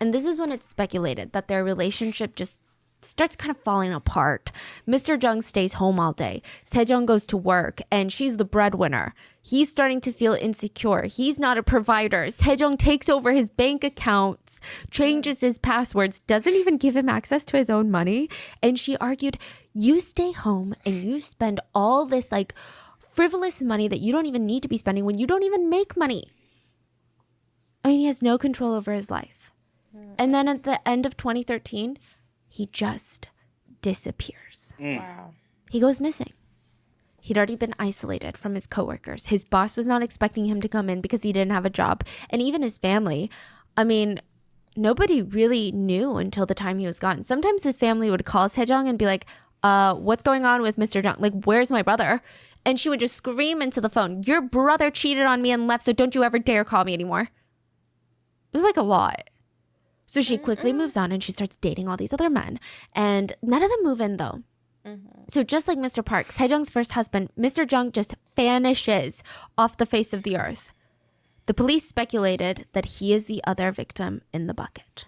And this is when it's speculated that their relationship just starts kind of falling apart. Mr. Jung stays home all day. Sejong goes to work and she's the breadwinner. He's starting to feel insecure. He's not a provider. Sejong takes over his bank accounts, changes his passwords, doesn't even give him access to his own money. And she argued, you stay home and you spend all this like frivolous money that you don't even need to be spending when you don't even make money. I mean, he has no control over his life. And then at the end of 2013, he just disappears. Wow. He goes missing. He'd already been isolated from his coworkers. His boss was not expecting him to come in because he didn't have a job. And even his family, I mean, nobody really knew until the time he was gone. Sometimes his family would call Sejong and be like, what's going on with Mr. Jung? Like, where's my brother? And she would just scream into the phone, your brother cheated on me and left, so don't you ever dare call me anymore. It was like a lot. So she quickly moves on and she starts dating all these other men. And none of them move in though. So just like Mr. Park, Sejong's first husband, Mr. Jung just vanishes off the face of the earth. The police speculated that he is the other victim in the bucket.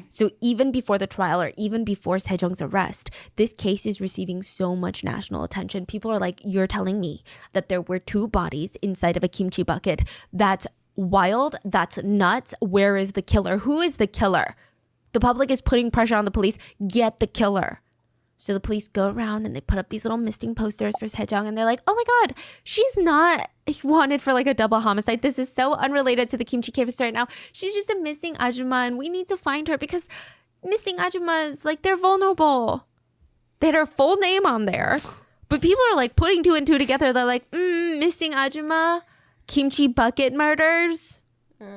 So even before the trial or even before Sejong's arrest, this case is receiving so much national attention. People are like, you're telling me that there were 2 bodies inside of a kimchi bucket? That's wild. That's nuts. Where is the killer? Who is the killer? The public is putting pressure on the police. Get the killer. So the police go around and they put up these little missing posters for Sejong, and they're like, oh my God, she's not wanted for like a double homicide. This is so unrelated to the kimchi case right now. She's just a missing ajumma, and we need to find her because missing ajummas, like, they're vulnerable. They had her full name on there. But people are like putting 2 and 2 together. They're like, missing ajumma, kimchi bucket murders.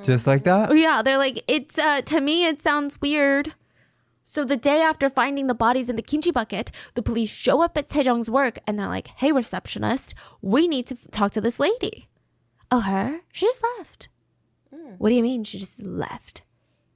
Just like that? Oh yeah, they're like, it's to me it sounds weird. So the day after finding the bodies in the kimchi bucket, the police show up at Sejong's work and they're like, hey, receptionist, we need to talk to this lady. Oh, her? She just left. What do you mean she just left?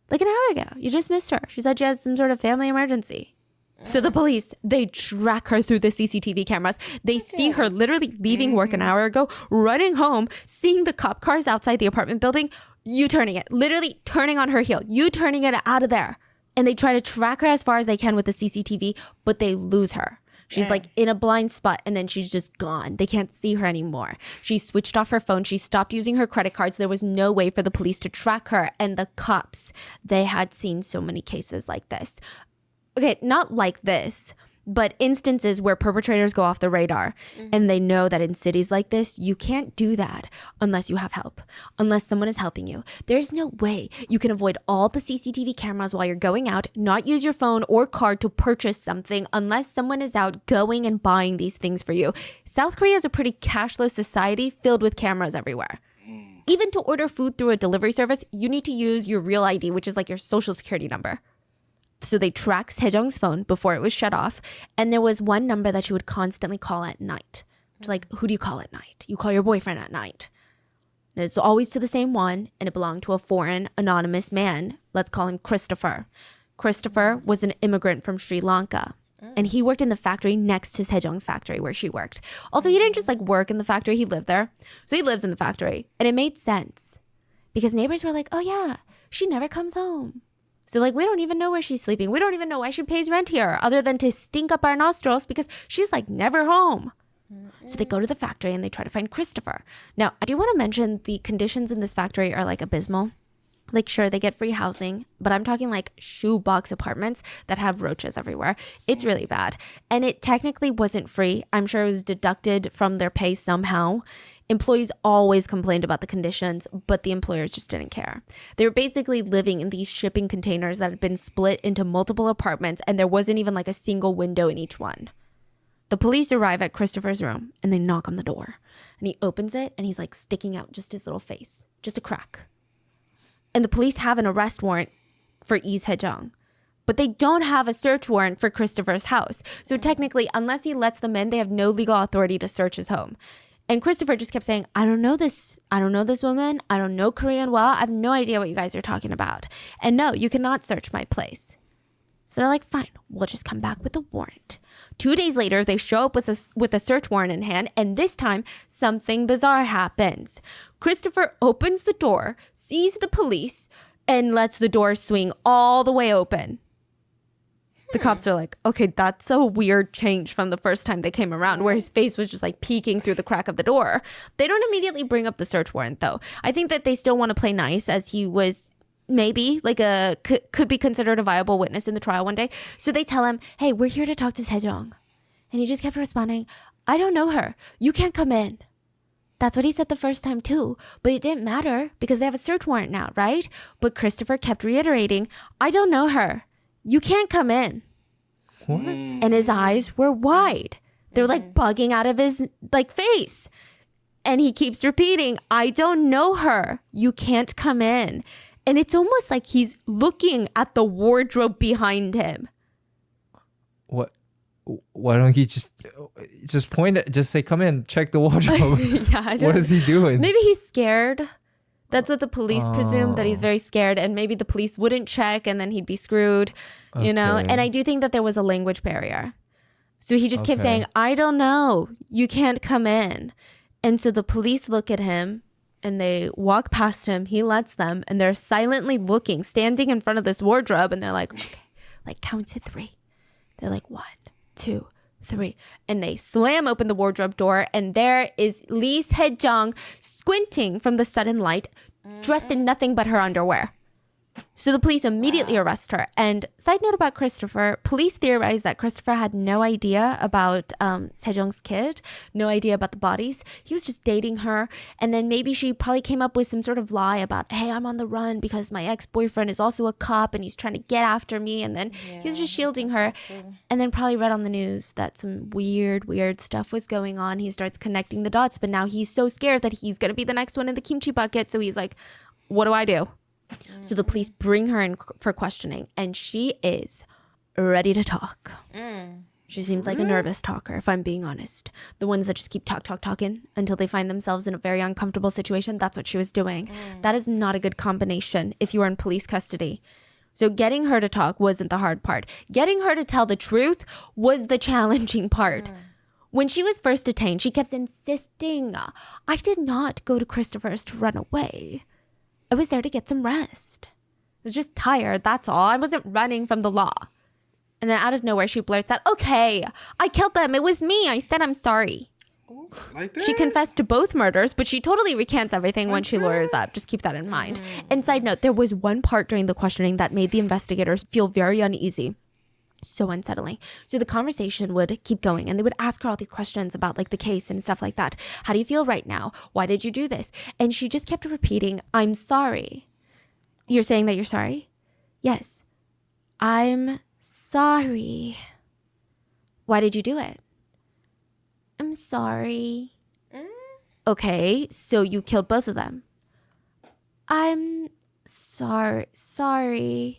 Like an hour ago. You just missed her. She said she had some sort of family emergency. So the police, they track her through the CCTV cameras. They see her literally leaving work an hour ago, running home, seeing the cop cars outside the apartment building, U-turning it, literally turning on her heel, U-turning it out of there. And they try to track her as far as they can with the CCTV, but they lose her. She's like in a blind spot and then she's just gone. They can't see her anymore. She switched off her phone. She stopped using her credit cards. There was no way for the police to track her. And the cops, they had seen so many cases like this. Okay, not like this, but instances where perpetrators go off the radar and they know that in cities like this, you can't do that unless you have help, unless someone is helping you. There's no way you can avoid all the CCTV cameras while you're going out, not use your phone or card to purchase something unless someone is out going and buying these things for you. South Korea is a pretty cashless society filled with cameras everywhere. Even to order food through a delivery service, you need to use your real ID, which is like your social security number. So they tracked Sejong's phone before it was shut off. And there was one number that she would constantly call at night. It's like, who do you call at night? You call your boyfriend at night. And it's always to the same one. And it belonged to a foreign anonymous man. Let's call him Christopher. Christopher was an immigrant from Sri Lanka. And he worked in the factory next to Sejong's factory where she worked. Also, he didn't just like work in the factory. He lived there. So he lives in the factory. And it made sense. Because neighbors were like, oh yeah, she never comes home. So like, we don't even know where she's sleeping. We don't even know why she pays rent here other than to stink up our nostrils because she's like never home. So they go to the factory and they try to find Christopher. Now, I do want to mention the conditions in this factory are like abysmal. Like, sure, they get free housing, but I'm talking like shoebox apartments that have roaches everywhere. It's really bad. And it technically wasn't free. I'm sure it was deducted from their pay somehow. Employees always complained about the conditions, but the employers just didn't care. They were basically living in these shipping containers that had been split into multiple apartments, and there wasn't even like a single window in each one. The police arrive at Christopher's room, and they knock on the door. And he opens it, and he's like sticking out just his little face, just a crack. And the police have an arrest warrant for Lee Sejong, but they don't have a search warrant for Christopher's house. So technically, unless he lets them in, they have no legal authority to search his home. And Christopher just kept saying, I don't know this woman. I don't know Korean well. I have no idea what you guys are talking about. And no, you cannot search my place. So they're like, fine, we'll just come back with a warrant. 2 days later, they show up with a search warrant in hand, and this time, something bizarre happens. Christopher opens the door, sees the police, and lets the door swing all the way open. The cops are like, okay, that's a weird change from the first time they came around where his face was just like peeking through the crack of the door. They don't immediately bring up the search warrant though. I think that they still want to play nice as he was maybe like could be considered a viable witness in the trial one day. So they tell him, hey, we're here to talk to Sejong. And he just kept responding, I don't know her. You can't come in. That's what he said the first time too. But it didn't matter because they have a search warrant now, right? But Christopher kept reiterating, I don't know her. You can't come in. What? And his eyes were wide. They're like bugging out of his like face. And he keeps repeating, I don't know her. You can't come in. And it's almost like he's looking at the wardrobe behind him. What? Why don't he just point it? Just say, "Come in, check the wardrobe." Yeah, I don't, what is he doing? Maybe he's scared. That's what the police presume, that he's very scared, and maybe the police wouldn't check, and then he'd be screwed, you know. And I do think that there was a language barrier, so he just kept saying, "I don't know, you can't come in," and so the police look at him, and they walk past him. He lets them, and they're silently looking, standing in front of this wardrobe, and they're like, okay, like count to 3. They're like 1, 2, 3, and they slam open the wardrobe door, and there is Lee Se-jung squinting from the sudden light, dressed in nothing but her underwear. So the police immediately arrest her. And side note about Christopher, police theorize that Christopher had no idea about Se-jung's kid, no idea about the bodies. He was just dating her. And then maybe she probably came up with some sort of lie about, hey, I'm on the run because my ex-boyfriend is also a cop and he's trying to get after me. And then he was just shielding her. And then probably read on the news that some weird stuff was going on. He starts connecting the dots, but now he's so scared that he's going to be the next one in the kimchi bucket. So he's like, what do I do? So the police bring her in for questioning, and she is ready to talk. She seems like a nervous talker, if I'm being honest. The ones that just keep talking until they find themselves in a very uncomfortable situation. That's what she was doing. That is not a good combination if you are in police custody. So getting her to talk wasn't the hard part. Getting her to tell the truth was the challenging part. When she was first detained, she kept insisting, I did not go to Christopher's to run away. I was there to get some rest. I was just tired, that's all. I wasn't running from the law. And then out of nowhere, she blurts out, okay, I killed them. It was me. I said I'm sorry. Like that? She confessed to both murders, but she totally recants everything when she lawyers up. Just keep that in mind. And side note, there was one part during the questioning that made the investigators feel very uneasy. So unsettling. So the conversation would keep going, and they would ask her all these questions about like the case and stuff like that. How do you feel right now? Why did you do this? And she just kept repeating, I'm sorry. You're saying that you're sorry? Yes. I'm sorry. Why did you do it? I'm sorry. Okay, so you killed both of them. I'm sorry.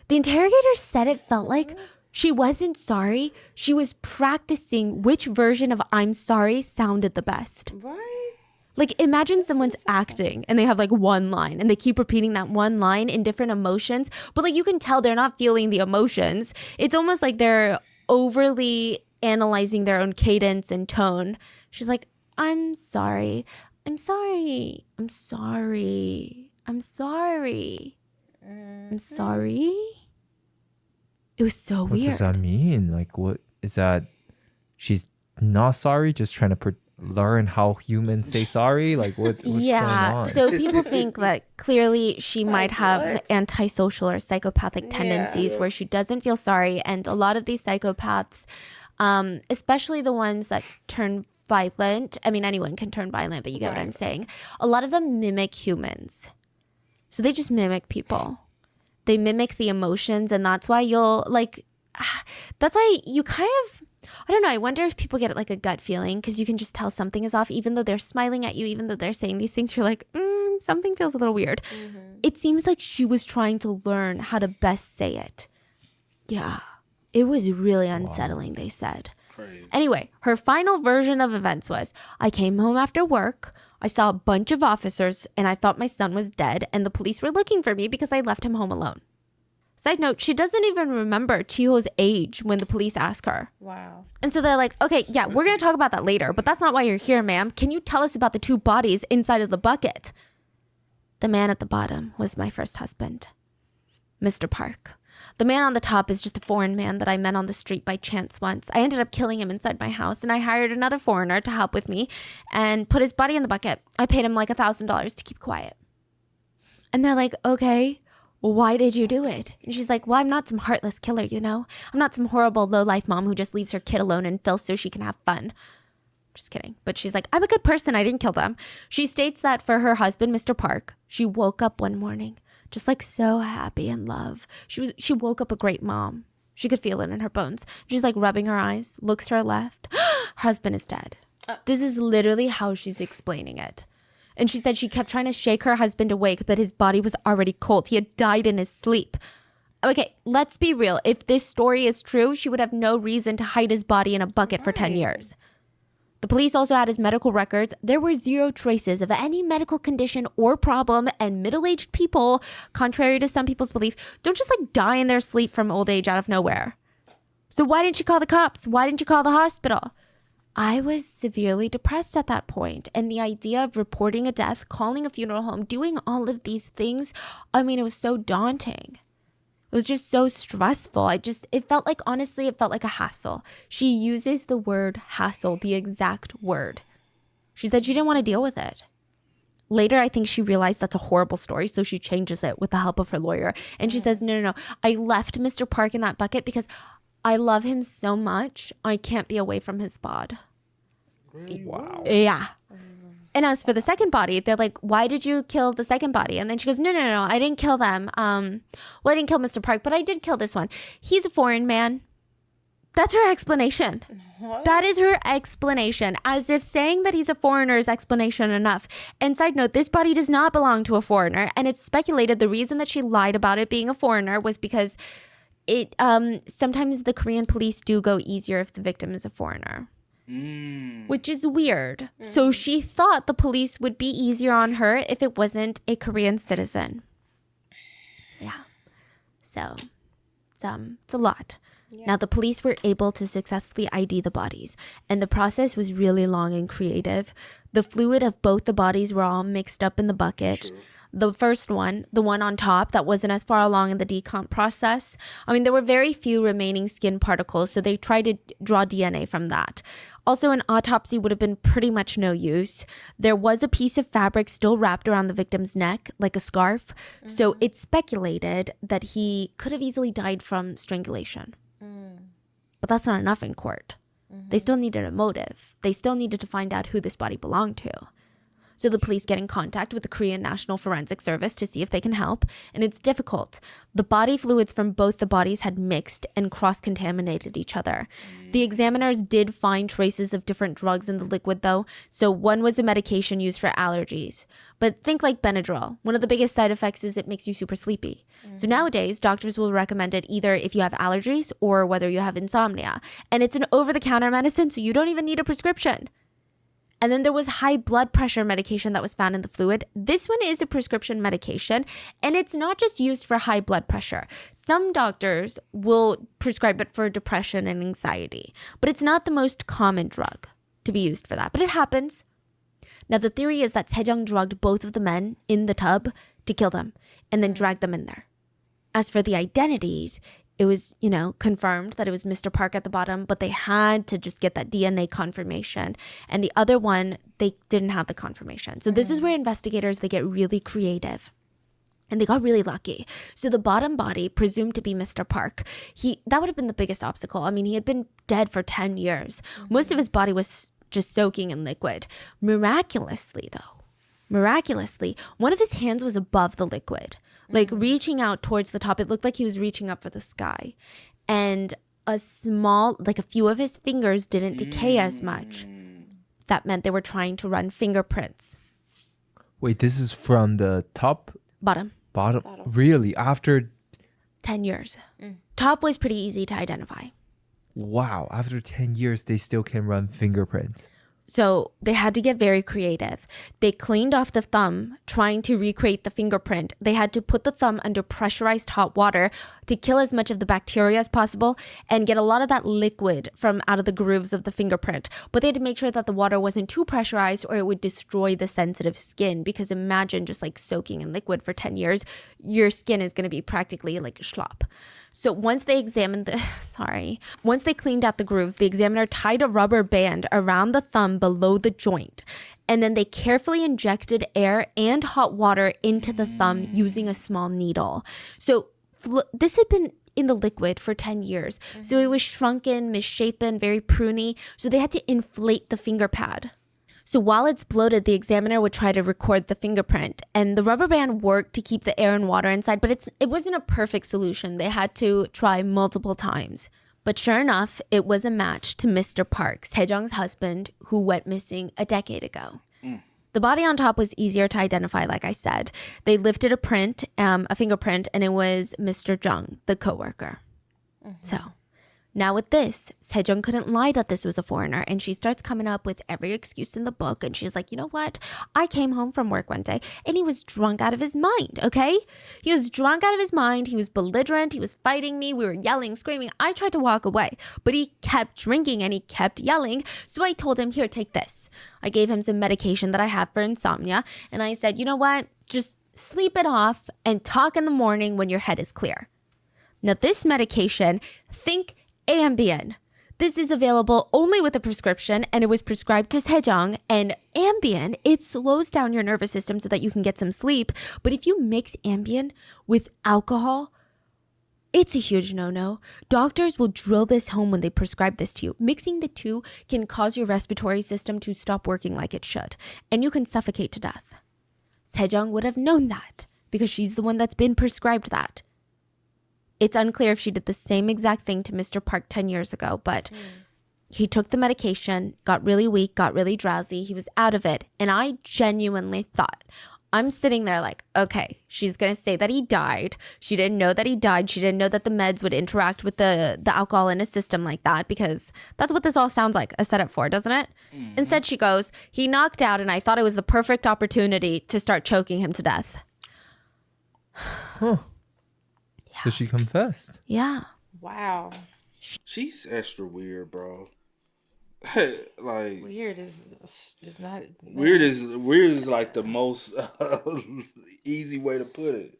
The interrogator said it felt like she wasn't sorry. She was practicing which version of I'm sorry sounded the best. Right? Like imagine someone's acting and they have like one line and they keep repeating that one line in different emotions, but like you can tell they're not feeling the emotions. It's almost like they're overly analyzing their own cadence and tone. She's like, I'm sorry. I'm sorry. I'm sorry. I'm sorry. I'm sorry. It was so What weird. does that mean? Like, what is that? She's not sorry, just trying to learn how humans say sorry. Like, what's going on? So people think that clearly she might have antisocial or psychopathic tendencies where she doesn't feel sorry. And a lot of these psychopaths, especially the ones that turn violent, I mean, anyone can turn violent, but you get what I'm saying. A lot of them mimic humans. So they just mimic people. They mimic the emotions, and that's why you'll like, that's why you kind of, I don't know, I wonder if people get like a gut feeling because you can just tell something is off, even though they're smiling at you, even though they're saying these things, you're like, something feels a little weird. It seems like she was trying to learn how to best say it. Yeah, it was really unsettling, they said. Crazy. Anyway, her final version of events was, I came home after work, I saw a bunch of officers, and I thought my son was dead, and the police were looking for me because I left him home alone. Side note, she doesn't even remember Chiho's age when the police ask her. Wow. And so they're like, okay, yeah, we're going to talk about that later, but that's not why you're here, ma'am. Can you tell us about the 2 bodies inside of the bucket? The man at the bottom was my first husband, Mr. Park. The man on the top is just a foreign man that I met on the street by chance once. I ended up killing him inside my house, and I hired another foreigner to help with me and put his body in the bucket. I paid him like $1,000 to keep quiet. And they're like, okay, well, why did you do it? And she's like, well, I'm not some heartless killer, you know? I'm not some horrible low-life mom who just leaves her kid alone in filth so she can have fun. Just kidding. But she's like, I'm a good person. I didn't kill them. She states that for her husband, Mr. Park, she woke up one morning just like so happy in love. She woke up a great mom. She could feel it in her bones. She's like rubbing her eyes, looks to her left. Her husband is dead. This is literally how she's explaining it. And she said she kept trying to shake her husband awake, but his body was already cold. He had died in his sleep. Okay, let's be real. If this story is true, she would have no reason to hide his body in a bucket for 10 years. The police also had his medical records. There were 0 traces of any medical condition or problem, and middle-aged people, contrary to some people's belief, don't just like die in their sleep from old age out of nowhere. So why didn't you call the cops? Why didn't you call the hospital? I was severely depressed at that point. And the idea of reporting a death, calling a funeral home, doing all of these things, I mean, it was so daunting. It was just so stressful. It felt like, honestly, it felt like a hassle. She uses the word hassle, the exact word. She said she didn't want to deal with it. Later, I think she realized that's a horrible story, so she changes it with the help of her lawyer. And she says, no. I left Mr. Park in that bucket because I love him so much, I can't be away from his bod. Wow. Yeah. And as for the second body, they're like, why did you kill the second body? And then she goes, no, I didn't kill them. Well, I didn't kill Mr. Park, but I did kill this one. He's a foreign man. That's her explanation. What? That is her explanation, as if saying that he's a foreigner is explanation enough. And side note, this body does not belong to a foreigner. And it's speculated the reason that she lied about it being a foreigner was because it sometimes the Korean police do go easier if the victim is a foreigner. Which is weird. So she thought the police would be easier on her if it wasn't a Korean citizen. Yeah. So it's a lot. Yeah. Now the police were able to successfully ID the bodies, and the process was really long and creative. The fluid of both the bodies were all mixed up in the bucket. True. The first one, the one on top that wasn't as far along in the decomp process, I mean, there were very few remaining skin particles, so they tried to draw DNA from that. Also, an autopsy would have been pretty much no use. There was a piece of fabric still wrapped around the victim's neck, like a scarf, so it's speculated that he could have easily died from strangulation. But that's not enough in court. They still needed a motive. They still needed to find out who this body belonged to. So the police get in contact with the Korean National Forensic Service to see if they can help, and it's difficult. The body fluids from both the bodies had mixed and cross-contaminated each other. The examiners did find traces of different drugs in the liquid, though, so one was a medication used for allergies. But think like Benadryl. One of the biggest side effects is it makes you super sleepy. So nowadays, doctors will recommend it either if you have allergies or whether you have insomnia. And it's an over-the-counter medicine, so you don't even need a prescription. And then there was high blood pressure medication that was found in the fluid. This one is a prescription medication, and it's not just used for high blood pressure. Some doctors will prescribe it for depression and anxiety, but it's not the most common drug to be used for that, but it happens. Now, the theory is that Sejong drugged both of the men in the tub to kill them and then dragged them in there. As for the identities, it was, confirmed that it was Mr. Park at the bottom, but they had to just get that DNA confirmation. And the other one, they didn't have the confirmation. So this is where investigators, they get really creative. And they got really lucky. So the bottom body, presumed to be Mr. Park, that would have been the biggest obstacle. I mean, he had been dead for 10 years. Most of his body was just soaking in liquid. Miraculously, one of his hands was above the liquid. Like reaching out towards the top. It looked like he was reaching up for the sky. And a few of his fingers didn't decay as much. That meant they were trying to run fingerprints. Wait, this is from the top? Bottom. Really? After 10 years. Top was pretty easy to identify. Wow, after 10 years, they still can run fingerprints. So they had to get very creative. They cleaned off the thumb, trying to recreate the fingerprint. They had to put the thumb under pressurized hot water to kill as much of the bacteria as possible and get a lot of that liquid from out of the grooves of the fingerprint. But they had to make sure that the water wasn't too pressurized or it would destroy the sensitive skin, because imagine just like soaking in liquid for 10 years, your skin is going to be practically like schlop. So once they cleaned out the grooves, the examiner tied a rubber band around the thumb below the joint. And then they carefully injected air and hot water into the thumb using a small needle. So this had been in the liquid for 10 years. So it was shrunken, misshapen, very pruny. So they had to inflate the finger pad. So while it's bloated, the examiner would try to record the fingerprint, and the rubber band worked to keep the air and water inside, but it wasn't a perfect solution. They had to try multiple times. But sure enough, it was a match to Mr. Park, Sejong's husband, who went missing a decade ago. The body on top was easier to identify, like I said. They lifted a fingerprint, and it was Mr. Jung, the coworker. So Now with this, Sejong couldn't lie that this was a foreigner, and she starts coming up with every excuse in the book, and she's like, you know what? I came home from work one day, and he was drunk out of his mind, okay? He was drunk out of his mind, he was belligerent, he was fighting me, we were yelling, screaming. I tried to walk away, but he kept drinking and he kept yelling, so I told him, here, take this. I gave him some medication that I have for insomnia, and I said, you know what? Just sleep it off and talk in the morning when your head is clear. Now this medication, think Ambien. This is available only with a prescription, and it was prescribed to Sejong. And Ambien, it slows down your nervous system so that you can get some sleep. But if you mix Ambien with alcohol, it's a huge no-no. Doctors will drill this home when they prescribe this to you. Mixing the two can cause your respiratory system to stop working like it should, and you can suffocate to death. Sejong would have known that because she's the one that's been prescribed that. It's unclear if she did the same exact thing to Mr. Park 10 years ago, but he took the medication, got really weak, got really drowsy. He was out of it. And I genuinely thought, I'm sitting there like, okay, she's going to say that he died. She didn't know that he died. She didn't know that the meds would interact with the alcohol in his system like that, because that's what this all sounds like a setup for, doesn't it? Instead, she goes, he knocked out, and I thought it was the perfect opportunity to start choking him to death. Huh. So she confessed. Yeah. Wow. She's extra weird, bro. Like Weird is not weird is like the most easy way to put it.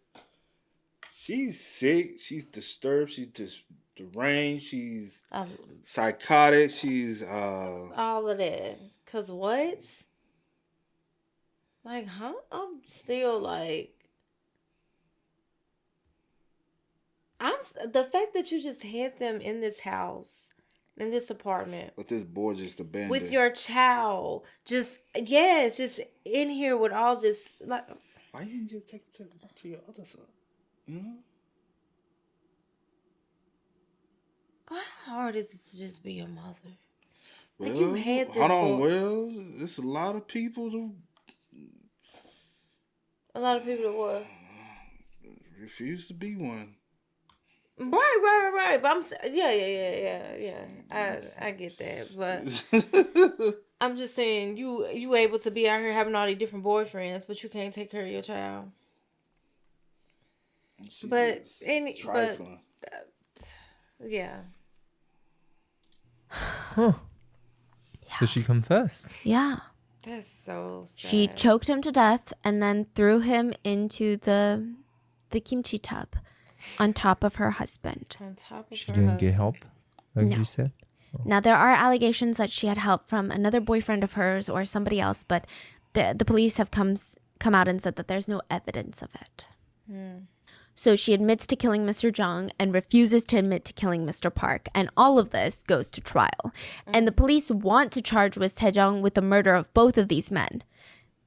She's sick. She's disturbed. She's deranged. She's psychotic. She's all of that. Cause what? Like, huh? I'm still like. The fact that you just had them in this house, in this apartment, with this boy just abandoned, with your child, just in here with all this. Like, why you didn't just take it to your other son? You know, how hard is it to just be a mother? well, Like, you had this. Hold on, boy. Well, there's a lot of people who that what? refuse to be one. Right. But yeah. I get that, but I'm just saying you able to be out here having all these different boyfriends, but you can't take care of your child. Yeah. Huh. So she confessed. Yeah. That's so sad. She choked him to death and then threw him into the kimchi tub on top of her husband. On top of She her didn't husband. get help, like No. you said. Now, there are allegations that she had help from another boyfriend of hers or somebody else, but the police have come out and said that there's no evidence of it. So she admits to killing Mr. Jung and refuses to admit to killing Mr. Park. And all of this goes to trial. And the police want to charge with Sejong with the murder of both of these men.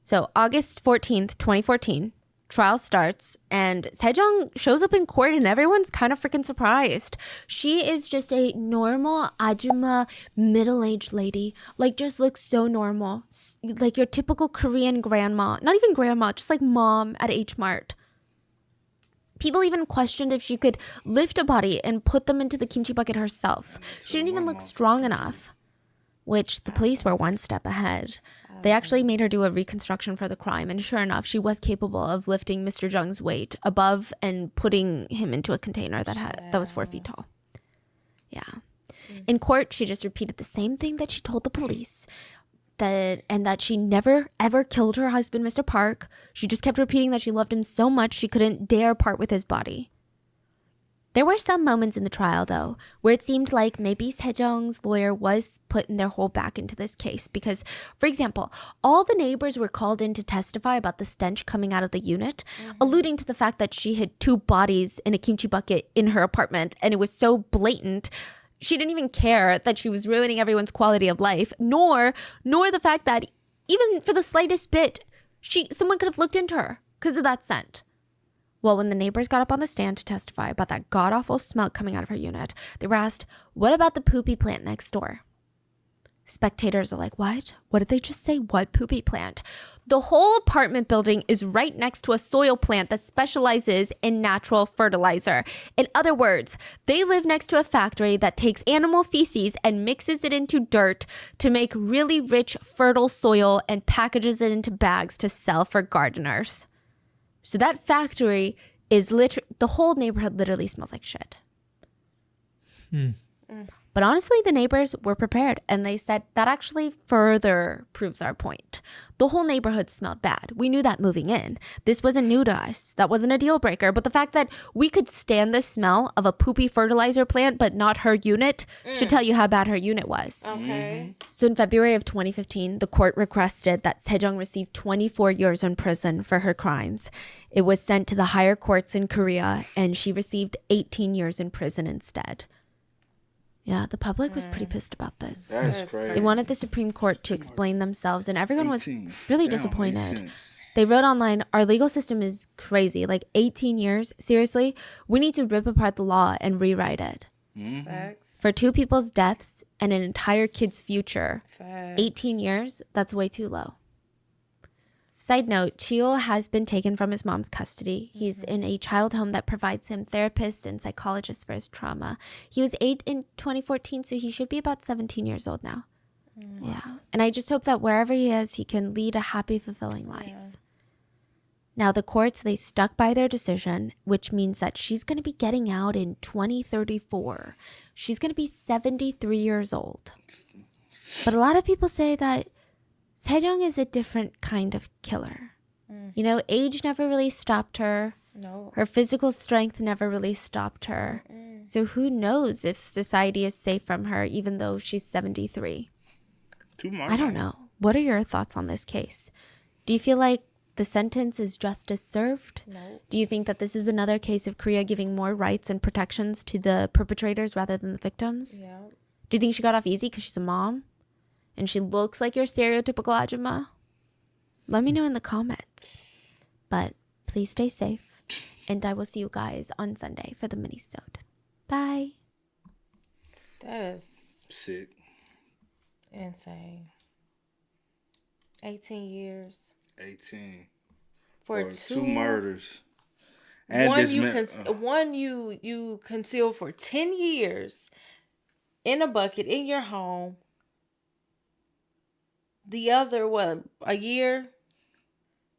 So August 14th, 2014, trial starts, and Sejong shows up in court, and everyone's kind of freaking surprised. She is just a normal ajumma, middle-aged lady. Like, just looks so normal. Like your typical Korean grandma. Not even grandma, just like mom at H Mart. People even questioned if she could lift a body and put them into the kimchi bucket herself. She didn't even look strong enough, which the police were one step ahead. They actually made her do a reconstruction for the crime, and sure enough, she was capable of lifting Mr. Jung's weight above and putting him into a container that was 4 feet tall. Yeah. In court, she just repeated the same thing that she told the police, that she never ever killed her husband, Mr. Park. She just kept repeating that she loved him so much she couldn't dare part with his body. There were some moments in the trial, though, where it seemed like maybe Sejong's lawyer was putting their whole back into this case because, for example, all the neighbors were called in to testify about the stench coming out of the unit, alluding to the fact that she hid 2 bodies in a kimchi bucket in her apartment, and it was so blatant. She didn't even care that she was ruining everyone's quality of life, nor the fact that even for the slightest bit, someone could have looked into her because of that scent. Well, when the neighbors got up on the stand to testify about that god-awful smell coming out of her unit, they were asked, what about the poopy plant next door? Spectators are like, what? What did they just say? What poopy plant? The whole apartment building is right next to a soil plant that specializes in natural fertilizer. In other words, they live next to a factory that takes animal feces and mixes it into dirt to make really rich, fertile soil and packages it into bags to sell for gardeners. So that factory is the whole neighborhood literally smells like shit. But honestly, the neighbors were prepared, and they said that actually further proves our point. The whole neighborhood smelled bad. We knew that moving in. This wasn't new to us. That wasn't a deal breaker. But the fact that we could stand the smell of a poopy fertilizer plant, but not her unit, should tell you how bad her unit was. Okay. So in February of 2015, the court requested that Sejong receive 24 years in prison for her crimes. It was sent to the higher courts in Korea, and she received 18 years in prison instead. Yeah, the public was pretty pissed about this. That's crazy. They wanted the Supreme Court to explain themselves, and everyone was 18. really Damn, disappointed. makes sense. They wrote online, our legal system is crazy. Like 18 years? Seriously? We need to rip apart the law and rewrite it. Facts. For 2 people's deaths and an entire kid's future, Facts. 18 years? That's way too low. Side note, Chio has been taken from his mom's custody. He's in a child home that provides him therapists and psychologists for his trauma. He was 8 in 2014, so he should be about 17 years old now. Yeah. And I just hope that wherever he is, he can lead a happy, fulfilling life. Now, the courts, they stuck by their decision, which means that she's going to be getting out in 2034. She's going to be 73 years old. But a lot of people say that Sejong is a different kind of killer. You know, age never really stopped her. No. Her physical strength never really stopped her. So who knows if society is safe from her, even though she's 73. I don't know. What are your thoughts on this case? Do you feel like the sentence is justice served? No. Do you think that this is another case of Korea giving more rights and protections to the perpetrators rather than the victims? Yeah. Do you think she got off easy because she's a mom? And she looks like your stereotypical ajumma? Let me know in the comments. But please stay safe. And I will see you guys on Sunday for the mini-sode. Bye. That is Sick. insane. 18 years 18. for Or two 2 murders. And one this you man, one you concealed for 10 years in a bucket in your home. The other, a year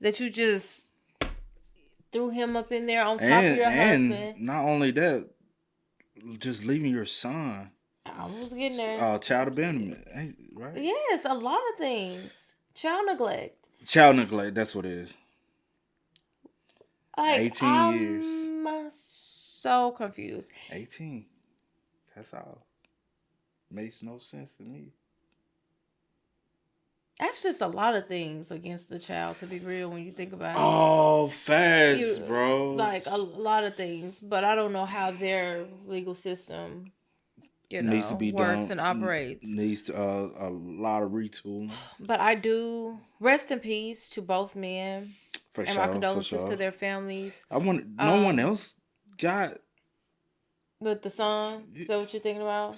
that you just threw him up in there on top of your husband. not only that, just leaving your son. I was getting there. Child abandonment, right? Yes, a lot of things. Child neglect. Child neglect, that's what it is. Like, 18 years. I'm so confused. 18. That's all. Makes no sense to me. Actually, it's a lot of things against the child, to be real, when you think about it. Oh, facts, bro. Like, a lot of things. But I don't know how their legal system, needs to be works done, and operates. Needs to, a lot of retooling. But I do rest in peace to both men. For And sure. my condolences for sure. to their families. No one else got. With the son? Is that what you're thinking about?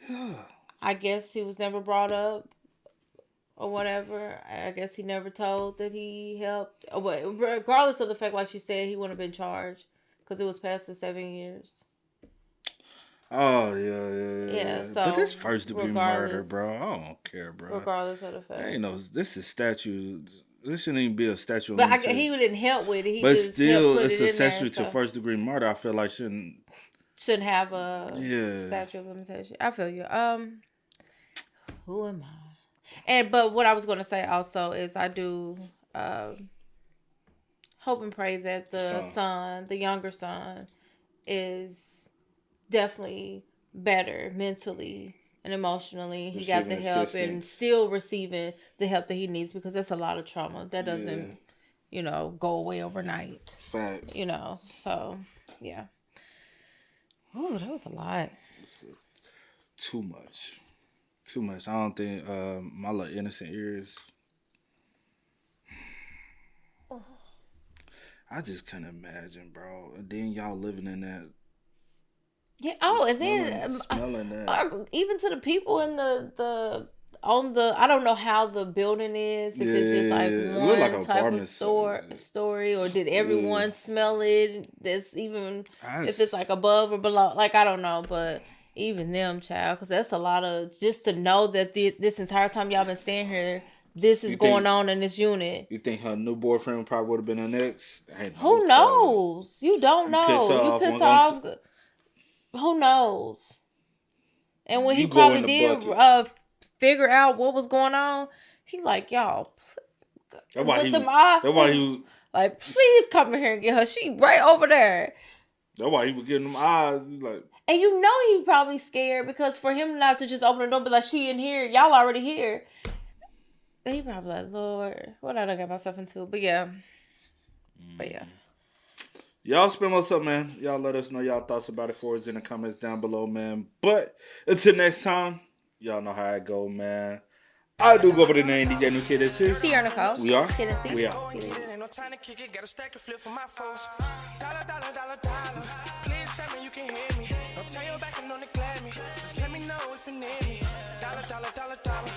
Yeah. I guess he was never brought up. Or whatever. I guess he never told that he helped. Regardless of the fact, like she said, he wouldn't have been charged because it was past the 7 years. Oh yeah. Yeah, so but this first degree murder, regardless- bro. I don't care, bro. Regardless of the fact. Ain't no. This is statute. This shouldn't even be a statute. But he didn't help with it. He but just still, helped put it's it in accessory there, to so first degree murder. I feel like shouldn't have a Yeah. statute of limitation. I feel you. Who am I? But what I was gonna say also is I do hope and pray that the son, the younger son, is definitely better mentally and emotionally. He got the Receiving help and assistance. still receiving the help that he needs, because that's a lot of trauma that doesn't, go away overnight. facts. So yeah. Ooh, that was a lot. Too much. I don't think my little innocent ears. I just couldn't imagine, bro. And then y'all living in that. Yeah. Oh, and then smelling that. even to the people in the on the. I don't know how the building is. If it's just like Yeah, it look like one an type of apartment story, or did everyone smell it? That's even if That's- it's like above or below. Like I don't know, but even them, child, because that's a lot of just to know that this entire time y'all been staying here, this is going on in this unit. You think her new boyfriend probably would have been her next? Who knows? You don't know. piss her You off piss when her off. Who knows? And when You he go probably in the did bucket. figure out what was going on, he like, y'all, That's why with them like, please come in here and get her. She right over there. That's why he was getting them eyes. He's like, And you know he probably scared because for him not to just open the door, but like, she in here, y'all already here. And he probably like, Lord, what did I get myself into? But yeah. y'all spend what's up, man. Y'all let us know y'all thoughts about it for us in the comments down below, man. But until next time, y'all know how it go, man. I do go by the name DJ New Kid. This is Sierra Nicole. We are. Kid and C. We are. Ain't no time to kick it, got a stack of flip for my foes. Dollar, dollar, dollar, dollar. Please tell me you can hear me. Don't turn your back and don't neglect me. Just let me know if you need me. Dollar, dollar, dollar, dollar.